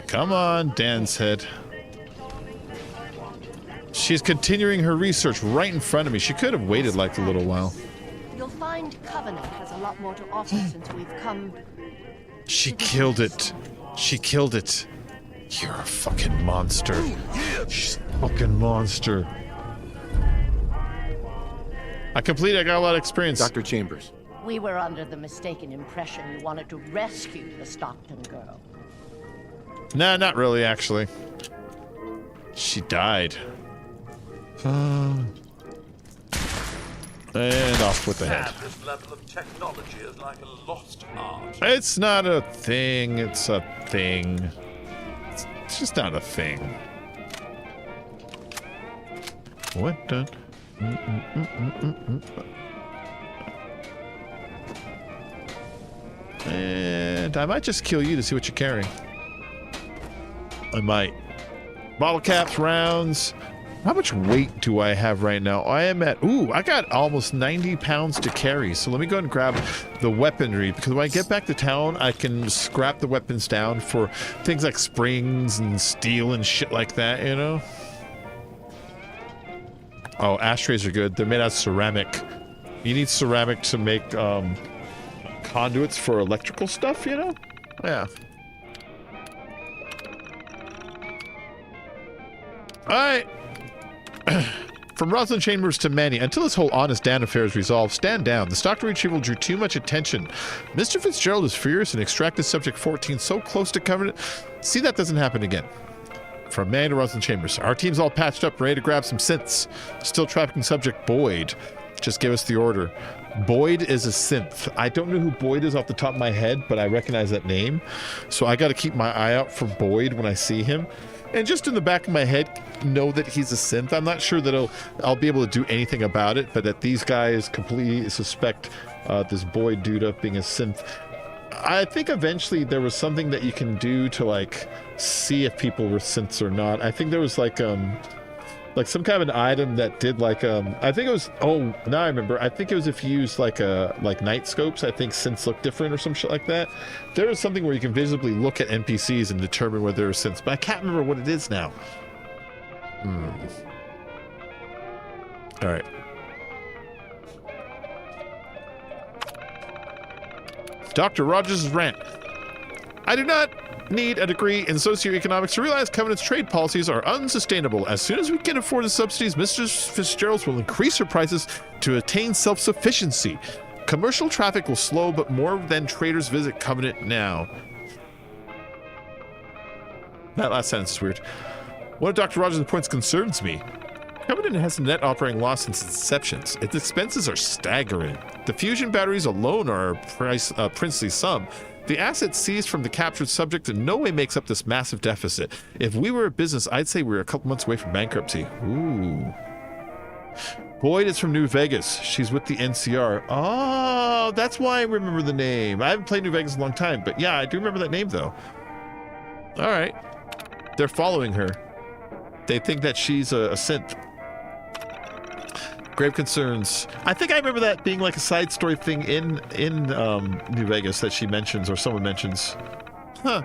Come on, Dan's head. She's continuing her research right in front of me. She could have waited like a little while. You'll find Covenant has a lot more to offer since we've come. She killed it. She killed it. You're a fucking monster. She's a fucking monster. I completed. I got a lot of experience. Dr. Chambers. We were under the mistaken impression you wanted to rescue the Stockton girl. Nah, not really, actually. She died. And off with the head. This level of technology is like a lost art. It's not a thing. It's a thing. It's just not a thing. What the? And I might just kill you to see what you're carrying. I might. Bottle caps, rounds. How much weight do I have right now? I am at, ooh, I got almost 90 pounds to carry. So let me go ahead and grab the weaponry, because when I get back to town, I can scrap the weapons down for things like springs and steel and shit like that, you know? Oh, ashtrays are good. They're made out of ceramic. You need ceramic to make conduits for electrical stuff, you know? Yeah. All right. From Rosalind Chambers to Manny, until this whole Honest Dan affair is resolved, stand down. The Stockton retrieval drew too much attention. Mr. Fitzgerald is furious and extracted Subject 14 so close to Covenant. See that doesn't happen again. From Manny to Rosalind Chambers, our team's all patched up, ready to grab some synths. Still trafficking Subject Boyd. Just give us the order. Boyd is a synth. I don't know who Boyd is off the top of my head, but I recognize that name. So I got to keep my eye out for Boyd when I see him. And just in the back of my head, know that he's a synth. I'm not sure that I'll be able to do anything about it, but that these guys completely suspect this Boyd dude of being a synth. I think eventually there was something that you can do to like see if people were synths or not. I think there was like some kind of an item that did like I think it was, oh, now I remember, I think it was if you use like night scopes, I think synths look different or some shit like that. There is something where you can visibly look at NPCs and determine whether they're synths, but I can't remember what it is now. All right. Dr. Rogers' rant. I do not need a degree in socioeconomics to realize Covenant's trade policies are unsustainable. As soon as we can afford the subsidies, Mr. Fitzgerald will increase her prices to attain self-sufficiency. Commercial traffic will slow, but more than traders visit Covenant now. That last sentence is weird. One of Dr. Rogers' points concerns me. Covenant has a net operating loss since its inception. Its expenses are staggering. The fusion batteries alone are a princely sum. The assets seized from the captured subject in no way makes up this massive deficit. If we were a business, I'd say we're a couple months away from bankruptcy. Ooh. Boyd is from New Vegas. She's with the NCR. Oh, that's why I remember the name. I haven't played New Vegas in a long time, but yeah, I do remember that name though. All right. They're following her. They think that she's a synth. Grave concerns. I think I remember that being like a side story thing in New Vegas that she mentions or someone mentions. Huh.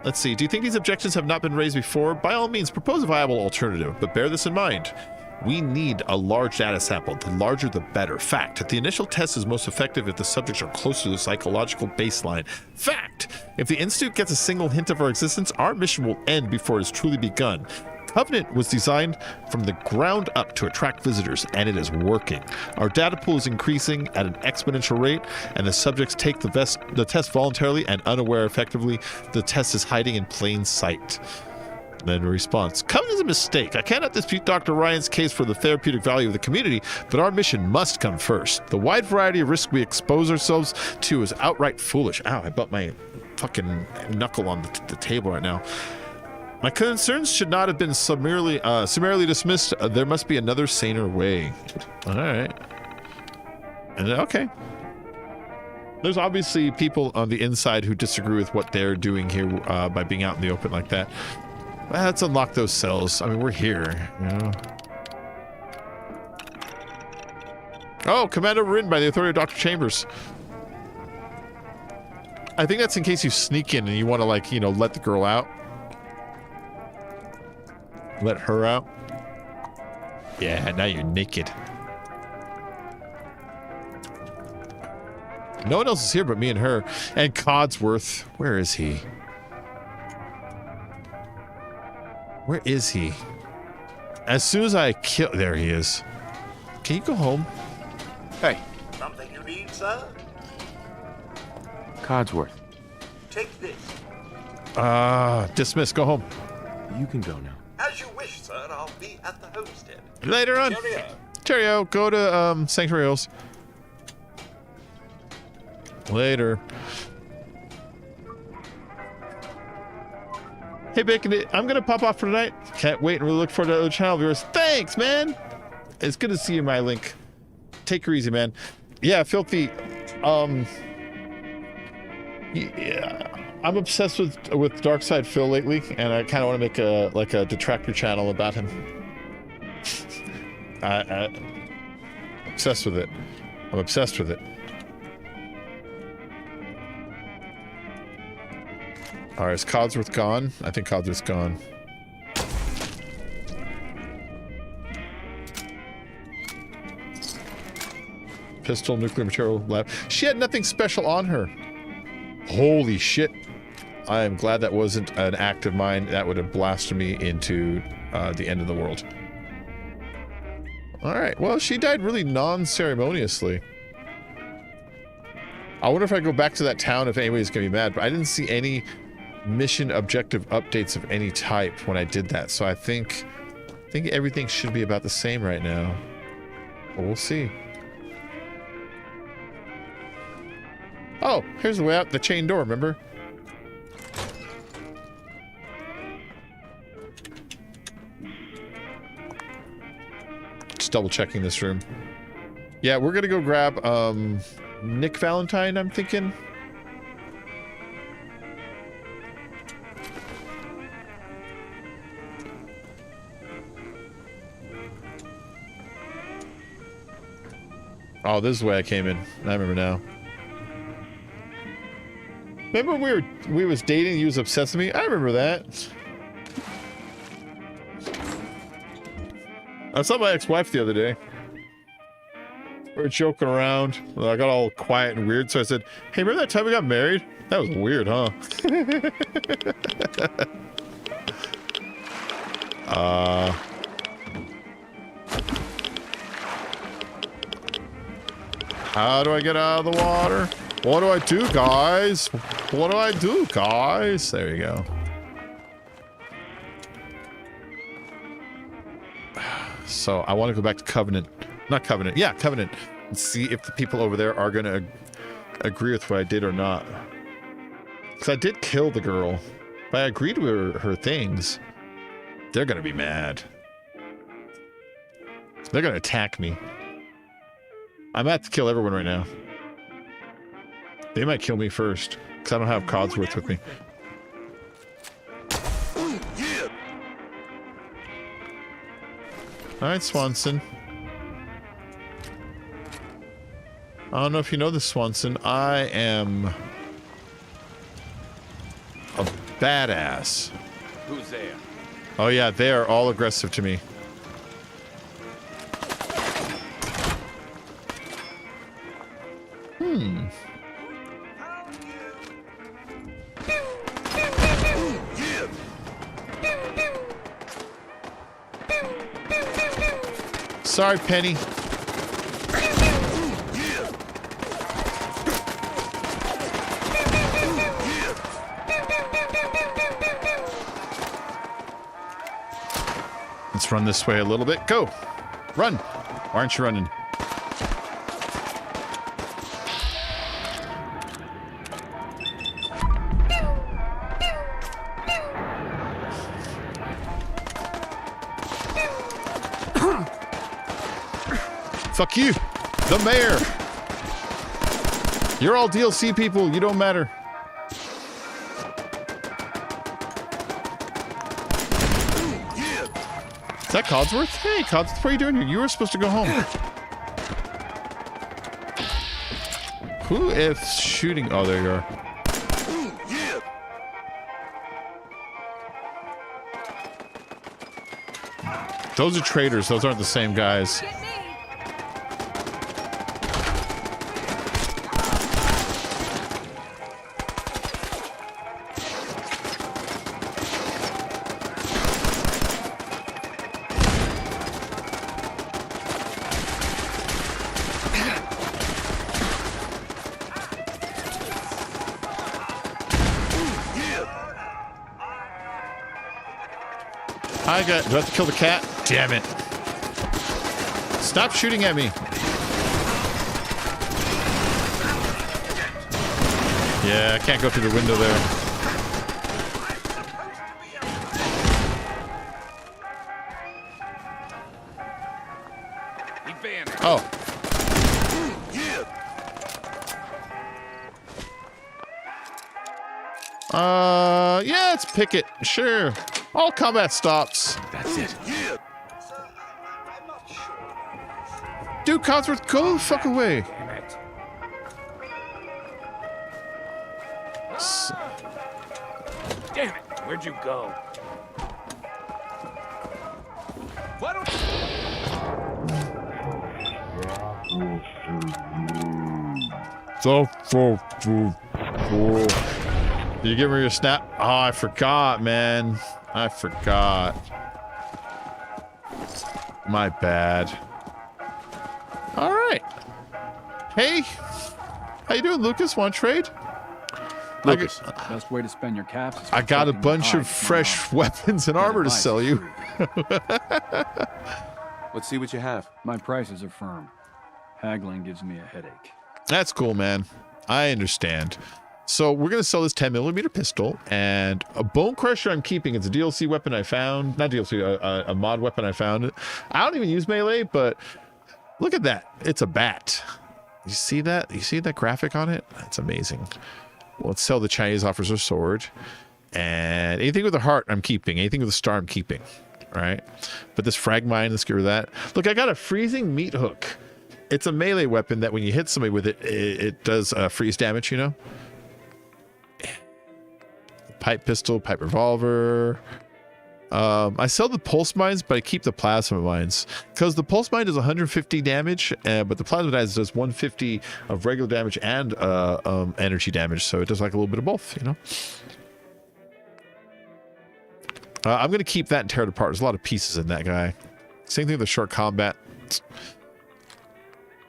Let's see. Do you think these objections have not been raised before? By all means, propose a viable alternative, but bear this in mind. We need a large data sample. The larger, the better. Fact. The initial test is most effective if the subjects are close to the psychological baseline. Fact. If the Institute gets a single hint of our existence, our mission will end before it has truly begun. Covenant was designed from the ground up to attract visitors, and it is working. Our data pool is increasing at an exponential rate, and the subjects take the test voluntarily and unaware effectively. The test is hiding in plain sight. Then a response. Covenant is a mistake. I cannot dispute Dr. Ryan's case for the therapeutic value of the community, but our mission must come first. The wide variety of risks we expose ourselves to is outright foolish. Ow, I bumped my fucking knuckle on the table right now. My concerns should not have been summarily dismissed. There must be another saner way. All right. And okay. There's obviously people on the inside who disagree with what they're doing here by being out in the open like that. Let's unlock those cells. I mean, we're here, you know. Oh, command overridden by the authority of Dr. Chambers. I think that's in case you sneak in and you want to, like, you know, let the girl out. Let her out. Yeah, now you're naked. No one else is here but me and her. And Codsworth. Where is he? Where is he? As soon as I kill... There he is. Can you go home? Hey. Something you need, sir? Codsworth. Take this. Dismiss. Go home. You can go now. As you wish, sir. I'll be at the homestead. Later on. Cheerio. Cheerio. Go to Sanctuary Hills. Later. Hey, Bacon, I'm going to pop off for tonight. Can't wait and really look forward to other channel viewers. Thanks, man. It's good to see you, my link. Take her easy, man. Yeah, Filthy. Yeah, I'm obsessed with Darkside Phil lately, and I kind of want to make a detractor channel about him. Obsessed with it. I'm obsessed with it. Alright, is Codsworth gone? I think Codsworth's gone. Pistol, nuclear material lab. She had nothing special on her. Holy shit. I am glad that wasn't an act of mine. That would have blasted me into the end of the world. Alright, well, she died really non-ceremoniously. I wonder if I go back to that town if anybody's gonna be mad, but I didn't see any mission objective updates of any type when I did that, so I think everything should be about the same right now. But we'll see. Oh, here's the way out the chain door, remember? Just double checking this room. Yeah, we're gonna go grab Nick Valentine, I'm thinking. Oh, this is the way I came in. I remember now. Remember we was dating and you was obsessed with me? I remember that. I saw my ex-wife the other day. We were joking around. I got all quiet and weird, so I said, hey, remember that time we got married? That was weird, huh? How do I get out of the water? What do I do, guys? What do I do, guys? There you go. So I want to go back to Covenant. Not Covenant. Yeah, Covenant. And see if the people over there are going to agree with what I did or not. Because I did kill the girl. If I agreed with her things, they're going to be mad. They're gonna attack me. I'm about to kill everyone right now. They might kill me first, because I don't have Codsworth with me. Alright, Swanson. I don't know if you know this, Swanson. I am a badass. Who's there? Oh yeah, they are all aggressive to me. Sorry, Penny. Let's run this way a little bit. Go! Run! Why aren't you running? Fuck you, the mayor. You're all DLC people. You don't matter. Is that Codsworth? Hey, Codsworth, what are you doing here? You were supposed to go home. Who is shooting? Oh, there you are. Those are traitors. Those aren't the same guys. Do I have to kill the cat? Damn it. Stop shooting at me. Yeah, I can't go through the window there. Oh. Yeah, let's pick it. Sure. All combat stops. That's it. Dude, Codsworth, go the fuck away. Damn it. Damn it. Where'd you go? Why don't Did you give me your snap? Oh, I forgot, man. I forgot. My bad. All right. Hey, how you doing, Lucas? Want to trade? Lucas, best way to spend your caps is I got a bunch of fresh weapons and armor to sell you. Let's see what you have. My prices are firm. Haggling gives me a headache. That's cool, man. I understand. So we're going to sell this 10mm pistol and a bone crusher I'm keeping. It's a DLC weapon I found. Not DLC, a mod weapon I found. I don't even use melee, but look at that. It's a bat. You see that? You see that graphic on it? That's amazing. Well, let's sell the Chinese officer sword. And anything with a heart, I'm keeping. Anything with a star, I'm keeping. All right. But this frag mine, let's get rid of that. Look, I got a freezing meat hook. It's a melee weapon that when you hit somebody with it, it does freeze damage, you know? Pipe pistol, pipe revolver. I sell the pulse mines, but I keep the plasma mines because the pulse mine does 150 damage, but the plasma mines does 150 of regular damage and energy damage, so it does like a little bit of both, you know. I'm gonna keep that and tear it apart. There's a lot of pieces in that guy. Same thing with the short combat,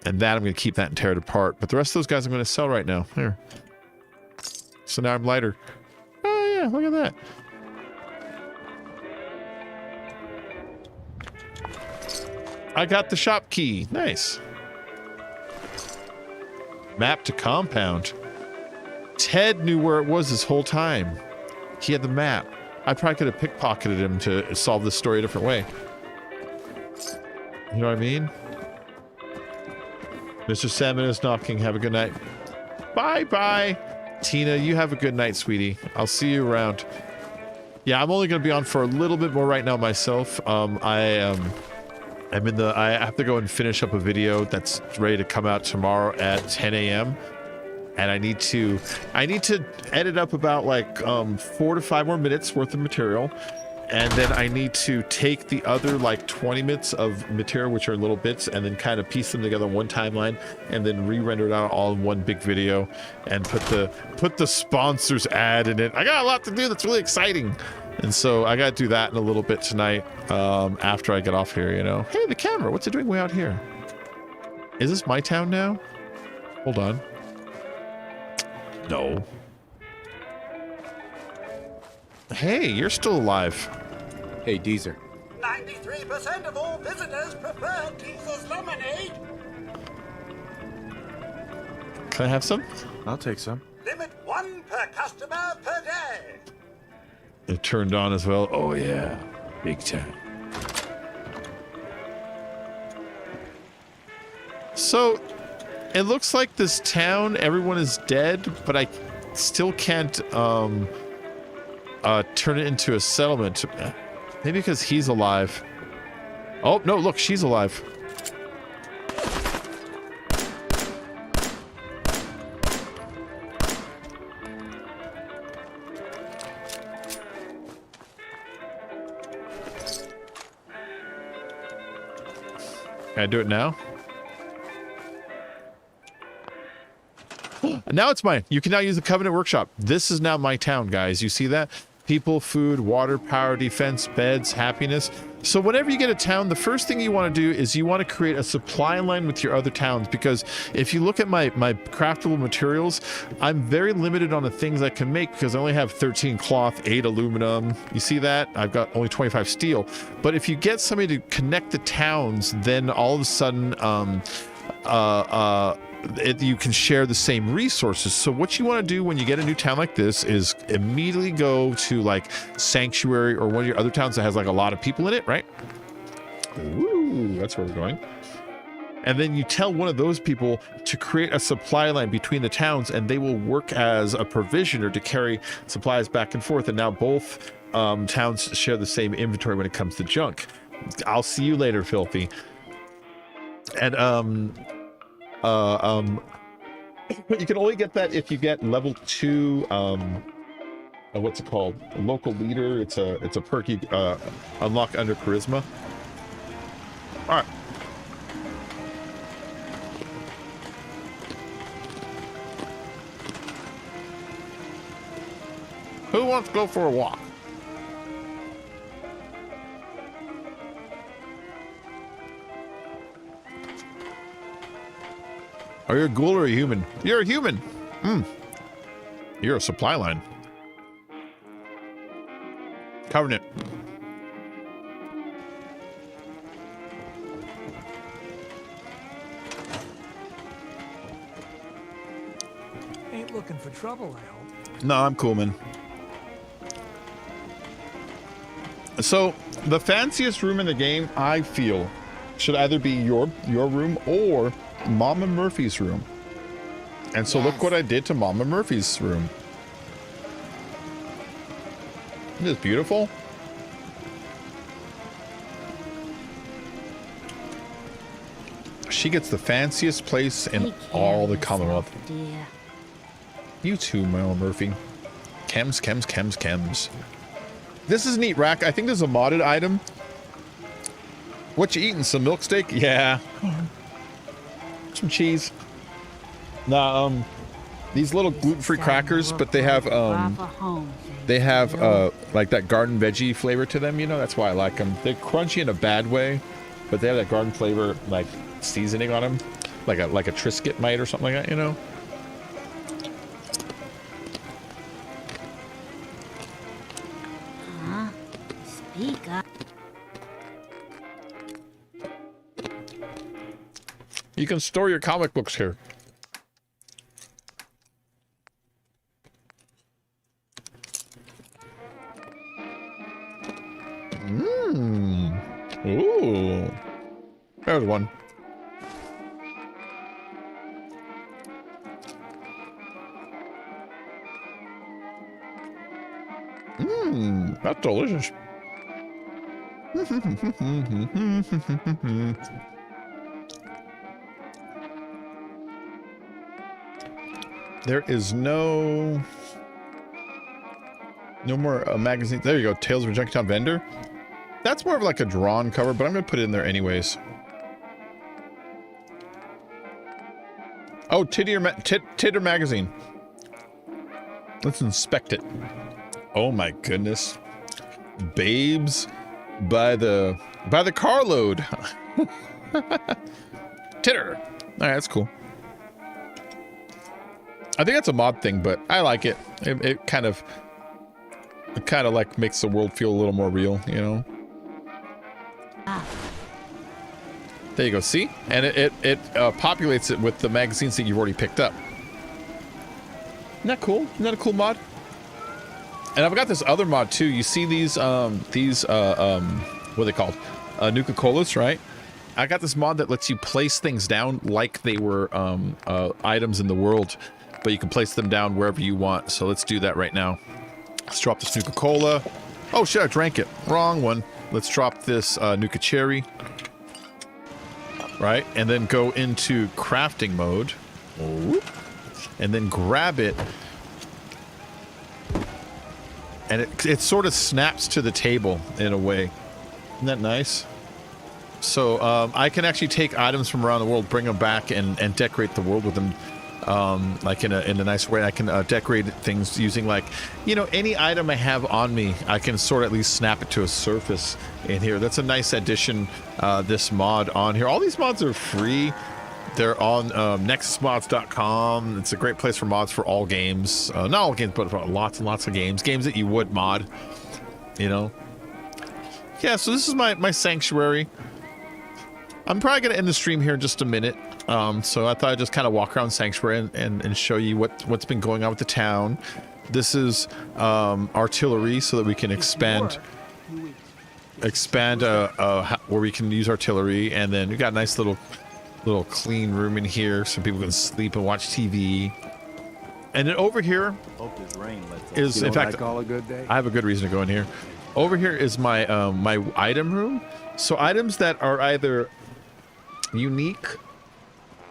and that I'm gonna keep that and tear it apart. But the rest of those guys I'm gonna sell right now. Here. So now I'm lighter. Oh yeah, look at that. I got the shop key. Nice. Map to compound. Ted knew where it was this whole time. He had the map. I probably could have pickpocketed him to solve this story a different way. You know what I mean? Mr. Salmon is knocking. Have a good night. Bye-bye. Tina, you have a good night, sweetie. I'll see you around. Yeah, I'm only going to be on for a little bit more right now myself. I have to go and finish up a video that's ready to come out tomorrow at 10 a.m. And I need to edit up about like 4 to 5 more minutes worth of material. And then I need to take the other like 20 minutes of material, which are little bits, and then kind of piece them together in one timeline, and then re-render it out all in one big video, and put the sponsors ad in it. I got a lot to do that's really exciting, and so I got to do that in a little bit tonight after I get off here. You know, hey, the camera, what's it doing way out here? Is this my town now? Hold on. No. Hey, you're still alive. Hey, Deezer. 93% of all visitors prefer Teaser's lemonade. Can I have some? I'll take some. Limit 1 per customer per day. It turned on as well. Oh yeah, big time. So, it looks like this town, everyone is dead, but I still can't turn it into a settlement. Maybe because he's alive. Oh, no, look, she's alive. Can I do it now? Now it's mine. You can now use the Covenant Workshop. This is now my town, guys. You see that? People, food, water, power, defense, beds, happiness. So whenever you get a town, the first thing you want to do is you want to create a supply line with your other towns, because if you look at my craftable materials, I'm very limited on the things I can make because I only have 13 cloth, 8 aluminum. You see that? I've got only 25 steel. But if you get somebody to connect the towns, then all of a sudden you can share the same resources. So what you want to do when you get a new town like this is immediately go to like Sanctuary or one of your other towns that has like a lot of people in it, right? Ooh, that's where we're going. And then you tell one of those people to create a supply line between the towns, and they will work as a provisioner to carry supplies back and forth. And now both towns share the same inventory when it comes to junk. I'll see you later, Filthy. And you can only get that if you get level 2 what's it called, a local leader. It's a perk you unlock under charisma. All right, who wants to go for a walk? Are you a ghoul or a human? You're a human. You're a supply line. Covenant. Ain't looking for trouble, I hope. No, I'm cool, man. So, the fanciest room in the game, I feel, should either be your room or Mama Murphy's room. And so look what I did to Mama Murphy's room. Isn't this beautiful? She gets the fanciest place in all the Commonwealth. Dear. You too, Mama Murphy. Chems. This is a neat rack. I think this is a modded item. What you eating? Some milk steak? Yeah. Some cheese. Nah, these little gluten-free crackers, but they have like that garden veggie flavor to them, you know. That's why I like them. They're crunchy in a bad way, but they have that garden flavor, like seasoning on them, like a Triscuit might or something like that, you know. Speak up. You can store your comic books here. Ooh. There's one. Mmm, that's delicious. There is no more magazines. There you go. Tales of a Junkytown Vendor. That's more of like a drawn cover, but I'm going to put it in there anyways. Oh, Titter Magazine. Let's inspect it. Oh my goodness. Babes by the carload. Titter. All right, that's cool. I think that's a mod thing, but I like it. It kind of like makes the world feel a little more real, you know? There you go, see? And it populates it with the magazines that you've already picked up. Isn't that cool? Isn't that a cool mod? And I've got this other mod too. You see these what are they called? Nuka-Colas, right? I got this mod that lets you place things down like they were items in the world, but you can place them down wherever you want. So let's do that right now. Let's drop this Nuka-Cola. Oh shit, I drank it. Wrong one. Let's drop this Nuka Cherry. Right, and then go into crafting mode. Oh. And then grab it. And it sort of snaps to the table in a way. Isn't that nice? So I can actually take items from around the world, bring them back, and decorate the world with them. Like in a nice way. I can decorate things using, like, you know, any item I have on me, I can sort of at least snap it to a surface in here. That's a nice addition, this mod on here. All these mods are free. They're on nexusmods.com. It's a great place for mods for all games. Not all games, but for lots and lots of games. Games that you would mod, you know. Yeah, so this is my sanctuary. I'm probably going to end the stream here in just a minute. So I thought I'd just kind of walk around Sanctuary and show you what's been going on with the town. This is artillery, so that we can expand where we can use artillery. And then we got a nice little clean room in here so people can sleep and watch TV. And then over here is, in fact, I have a good reason to go in here. Over here is my my item room. So items that are either unique,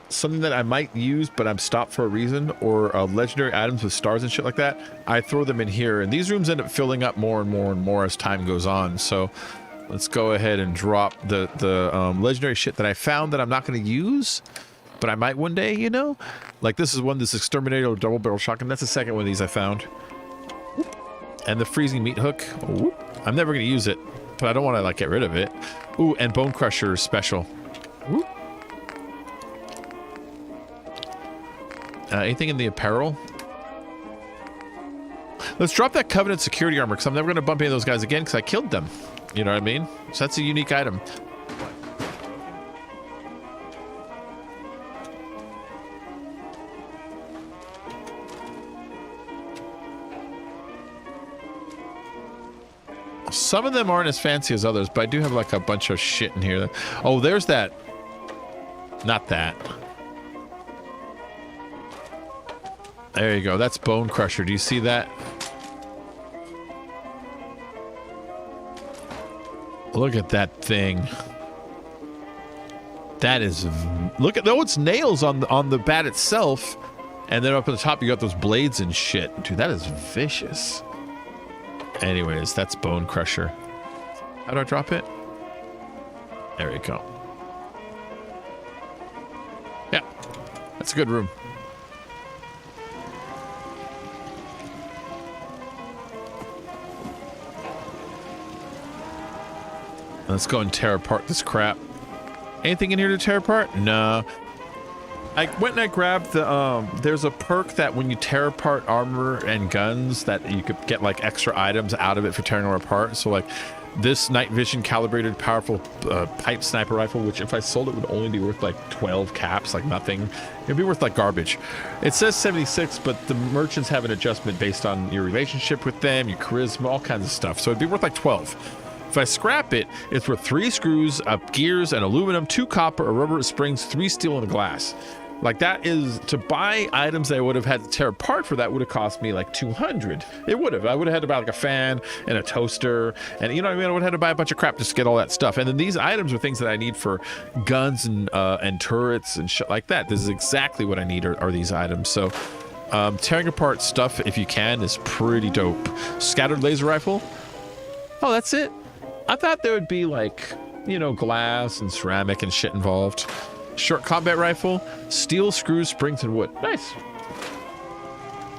something that I might use but I'm stopped for a reason, or legendary items with stars and shit like that, I throw them in here, and these rooms end up filling up more and more and more as time goes on. So let's go ahead and drop the legendary shit that I found that I'm not going to use, but I might one day, you know? Like this is one, this Exterminator double barrel shotgun. That's the second one of these I found. And the freezing meat hook. Ooh, I'm never going to use it, but I don't want to like get rid of it. Ooh, and Bone Crusher special. Ooh. Anything in the apparel? Let's drop that Covenant security armor, because I'm never going to bump any of those guys again because I killed them. You know what I mean? So that's a unique item. Some of them aren't as fancy as others, but I do have like a bunch of shit in here. Oh, there's that. Not that. There you go. That's Bone Crusher. Do you see that? Look at that thing. That is... Look at... Oh, it's nails on the bat itself. And then up at the top, you got those blades and shit. Dude, that is vicious. Anyways, that's Bone Crusher. How do I drop it? There we go. Yeah. That's a good room. Let's go and tear apart this crap. Anything in here to tear apart? No. I went and I grabbed the, there's a perk that when you tear apart armor and guns that you could get like extra items out of it for tearing them apart. So like this night vision calibrated powerful pipe sniper rifle, which if I sold it would only be worth like 12 caps, like nothing. It'd be worth like garbage. It says 76, but the merchants have an adjustment based on your relationship with them, your charisma, all kinds of stuff. So it'd be worth like 12. If I scrap it, it's worth 3 screws, gears, and aluminum, 2 copper, a rubber, springs, 3 steel, and a glass. Like, that is, to buy items that I would have had to tear apart for that would have cost me like 200. It would have. I would have had to buy like a fan and a toaster, and you know what I mean? I would have had to buy a bunch of crap just to get all that stuff. And then these items are things that I need for guns and turrets and shit like that. This is exactly what I need are these items. So tearing apart stuff, if you can, is pretty dope. Scattered laser rifle. Oh, that's it? I thought there would be like, you know, glass and ceramic and shit involved. Short combat rifle, steel, screws, springs, and wood. Nice.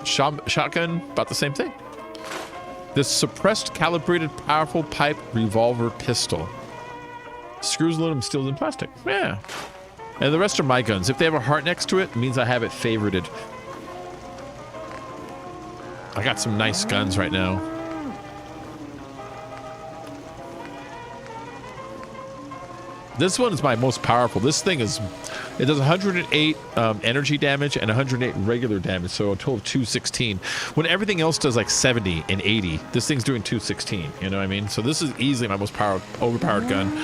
Shotgun, about the same thing. This suppressed, calibrated, powerful pipe revolver pistol. Screws, aluminum, steels, and plastic. Yeah. And the rest are my guns. If they have a heart next to it, it means I have it favorited. I got some nice guns right now. This one is my most powerful. This thing is, it does 108 energy damage and 108 regular damage, so a total of 216. When everything else does like 70 and 80, this thing's doing 216, you know what I mean? So this is easily my most overpowered gun.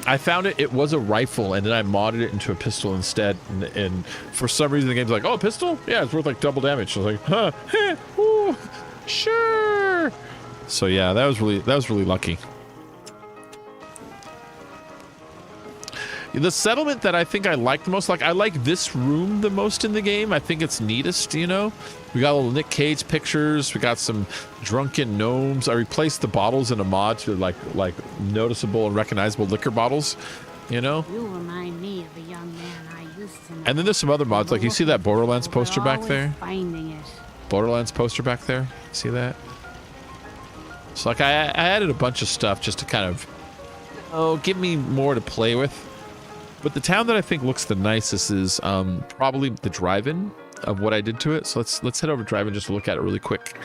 I found it was a rifle, and then I modded it into a pistol instead, and for some reason the game's like, oh, pistol? Yeah, it's worth like double damage. So I was like, huh, ooh, sure. So yeah, that was really lucky. The settlement that I think I like the most, like I like this room the most in the game. I think it's neatest, you know. We got little Nick Cage pictures. We got some drunken gnomes. I replaced the bottles in a mod to like noticeable and recognizable liquor bottles, you know. You remind me of a young man I used to know. And then there's some other mods, like you see that Borderlands poster back there. Finding it. Borderlands poster back there. See that? So like I added a bunch of stuff just to kind of, give me more to play with. But the town that I think looks the nicest is probably the drive-in of what I did to it. So let's head over to drive-in just to look at it really quick.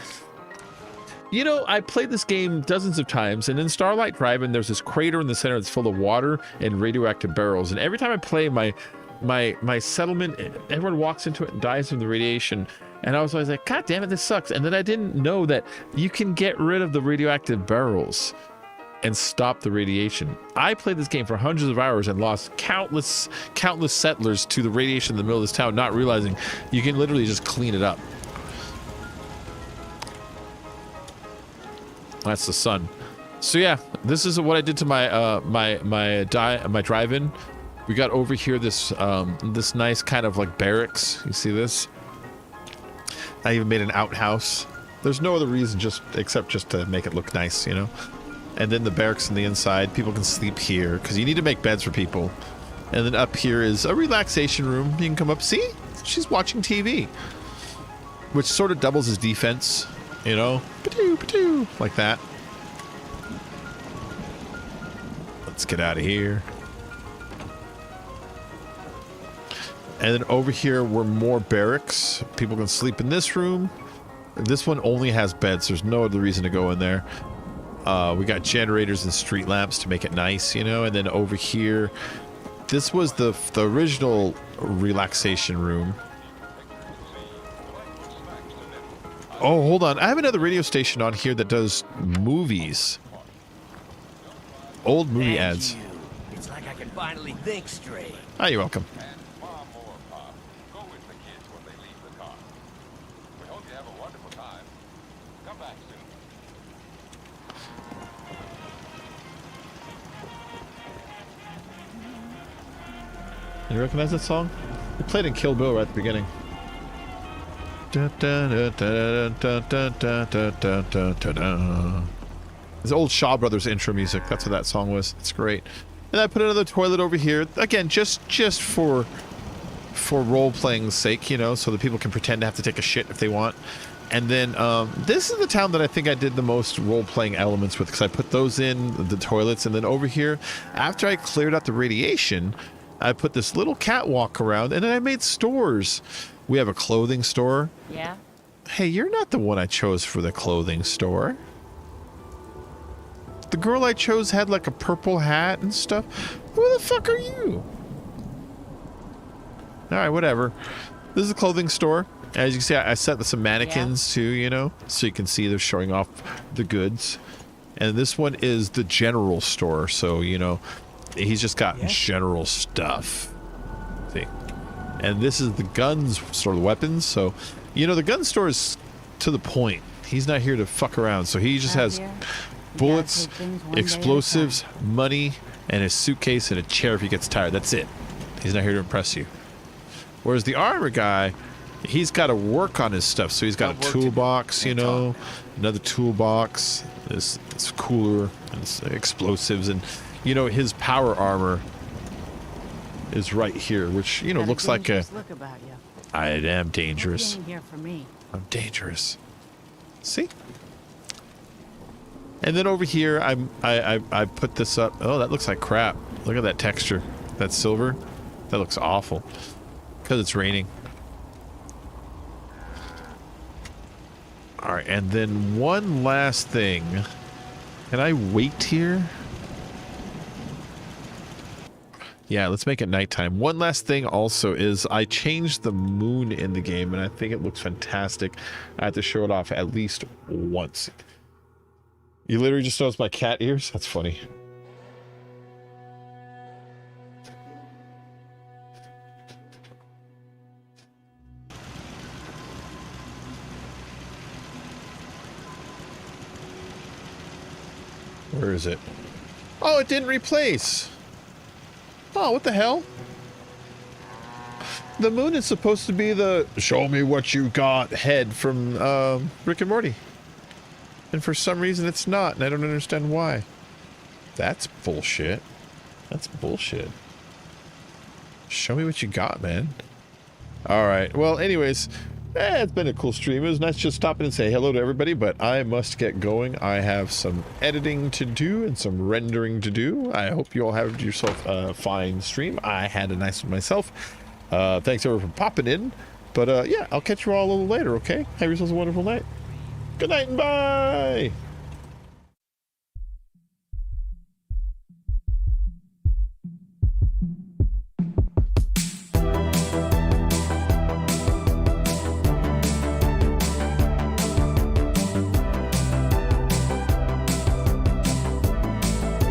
You know, I played this game dozens of times, and in Starlight Drive-in, there's this crater in the center that's full of water and radioactive barrels. And every time I play my settlement, everyone walks into it and dies from the radiation. And I was always like, God damn it, this sucks. And then I didn't know that you can get rid of the radioactive barrels and stop the radiation. I played this game for hundreds of hours and lost countless settlers to the radiation in the middle of this town, not realizing you can literally just clean it up. That's the sun. So yeah, this is what I did to my drive-in. We got over here this this nice kind of like barracks. You see this? I even made an outhouse. There's no other reason except to make it look nice, you know. And then the barracks on the inside, people can sleep here because you need to make beds for people. And then up here is a relaxation room. You can come up, see? She's watching TV, which sort of doubles as defense, you know? Like that. Let's get out of here. And then over here were more barracks. People can sleep in this room. This one only has beds. There's no other reason to go in there. We got generators and street lamps to make it nice, you know. And then over here, this was the original relaxation room. Oh, hold on. I have another radio station on here that does movies. Old movie ads. It's like I can finally think straight. Oh, you're welcome. You recognize that song? They played in Kill Bill right at the beginning. It's old Shaw Brothers intro music. That's what that song was. It's great. And I put another toilet over here. Again, just for role-playing's sake, you know, so that people can pretend to have to take a shit if they want. And then this is the town that I think I did the most role-playing elements with, because I put those in, the toilets. And then over here, after I cleared out the radiation, I put this little catwalk around, and then I made stores. We have a clothing store. Yeah? Hey, you're not the one I chose for the clothing store. The girl I chose had like a purple hat and stuff. Who the fuck are you? Alright, whatever. This is a clothing store. As you can see, I set some mannequins too, you know, so you can see they're showing off the goods. And this one is the general store. So, you know, he's just got general stuff. See? And this is the guns store, the weapons. So, you know, the gun store is to the point. He's not here to fuck around. So he just has bullets, explosives, money, and his suitcase and a chair if he gets tired. That's it. He's not here to impress you. Whereas the armor guy, he's got to work on his stuff. So he's got a toolbox, you know, another toolbox, this cooler, and this explosives, and you know his power armor is right here, which you know looks like a. Look about you. I am dangerous. You ain't here for me. I'm dangerous. See. And then over here, I put this up. Oh, that looks like crap. Look at that texture. That silver. That looks awful. Because it's raining. Alright, and then one last thing. Can I wait here? Yeah, let's make it nighttime. One last thing also is I changed the moon in the game, and I think it looks fantastic. I have to show it off at least once. You literally just noticed my cat ears? That's funny. Where is it? Oh, it didn't replace. Oh, what the hell? The moon is supposed to be the show me what you got head from Rick and Morty. And for some reason it's not, and I don't understand why. That's bullshit. That's bullshit. Show me what you got, man. Alright, well anyways, it's been a cool stream. It was nice just stopping and say hello to everybody, but I must get going. I have some editing to do and some rendering to do. I hope you all have yourself a fine stream. I had a nice one myself. Thanks everyone for popping in. But yeah, I'll catch you all a little later, okay? Have yourselves a wonderful night. Good night and bye!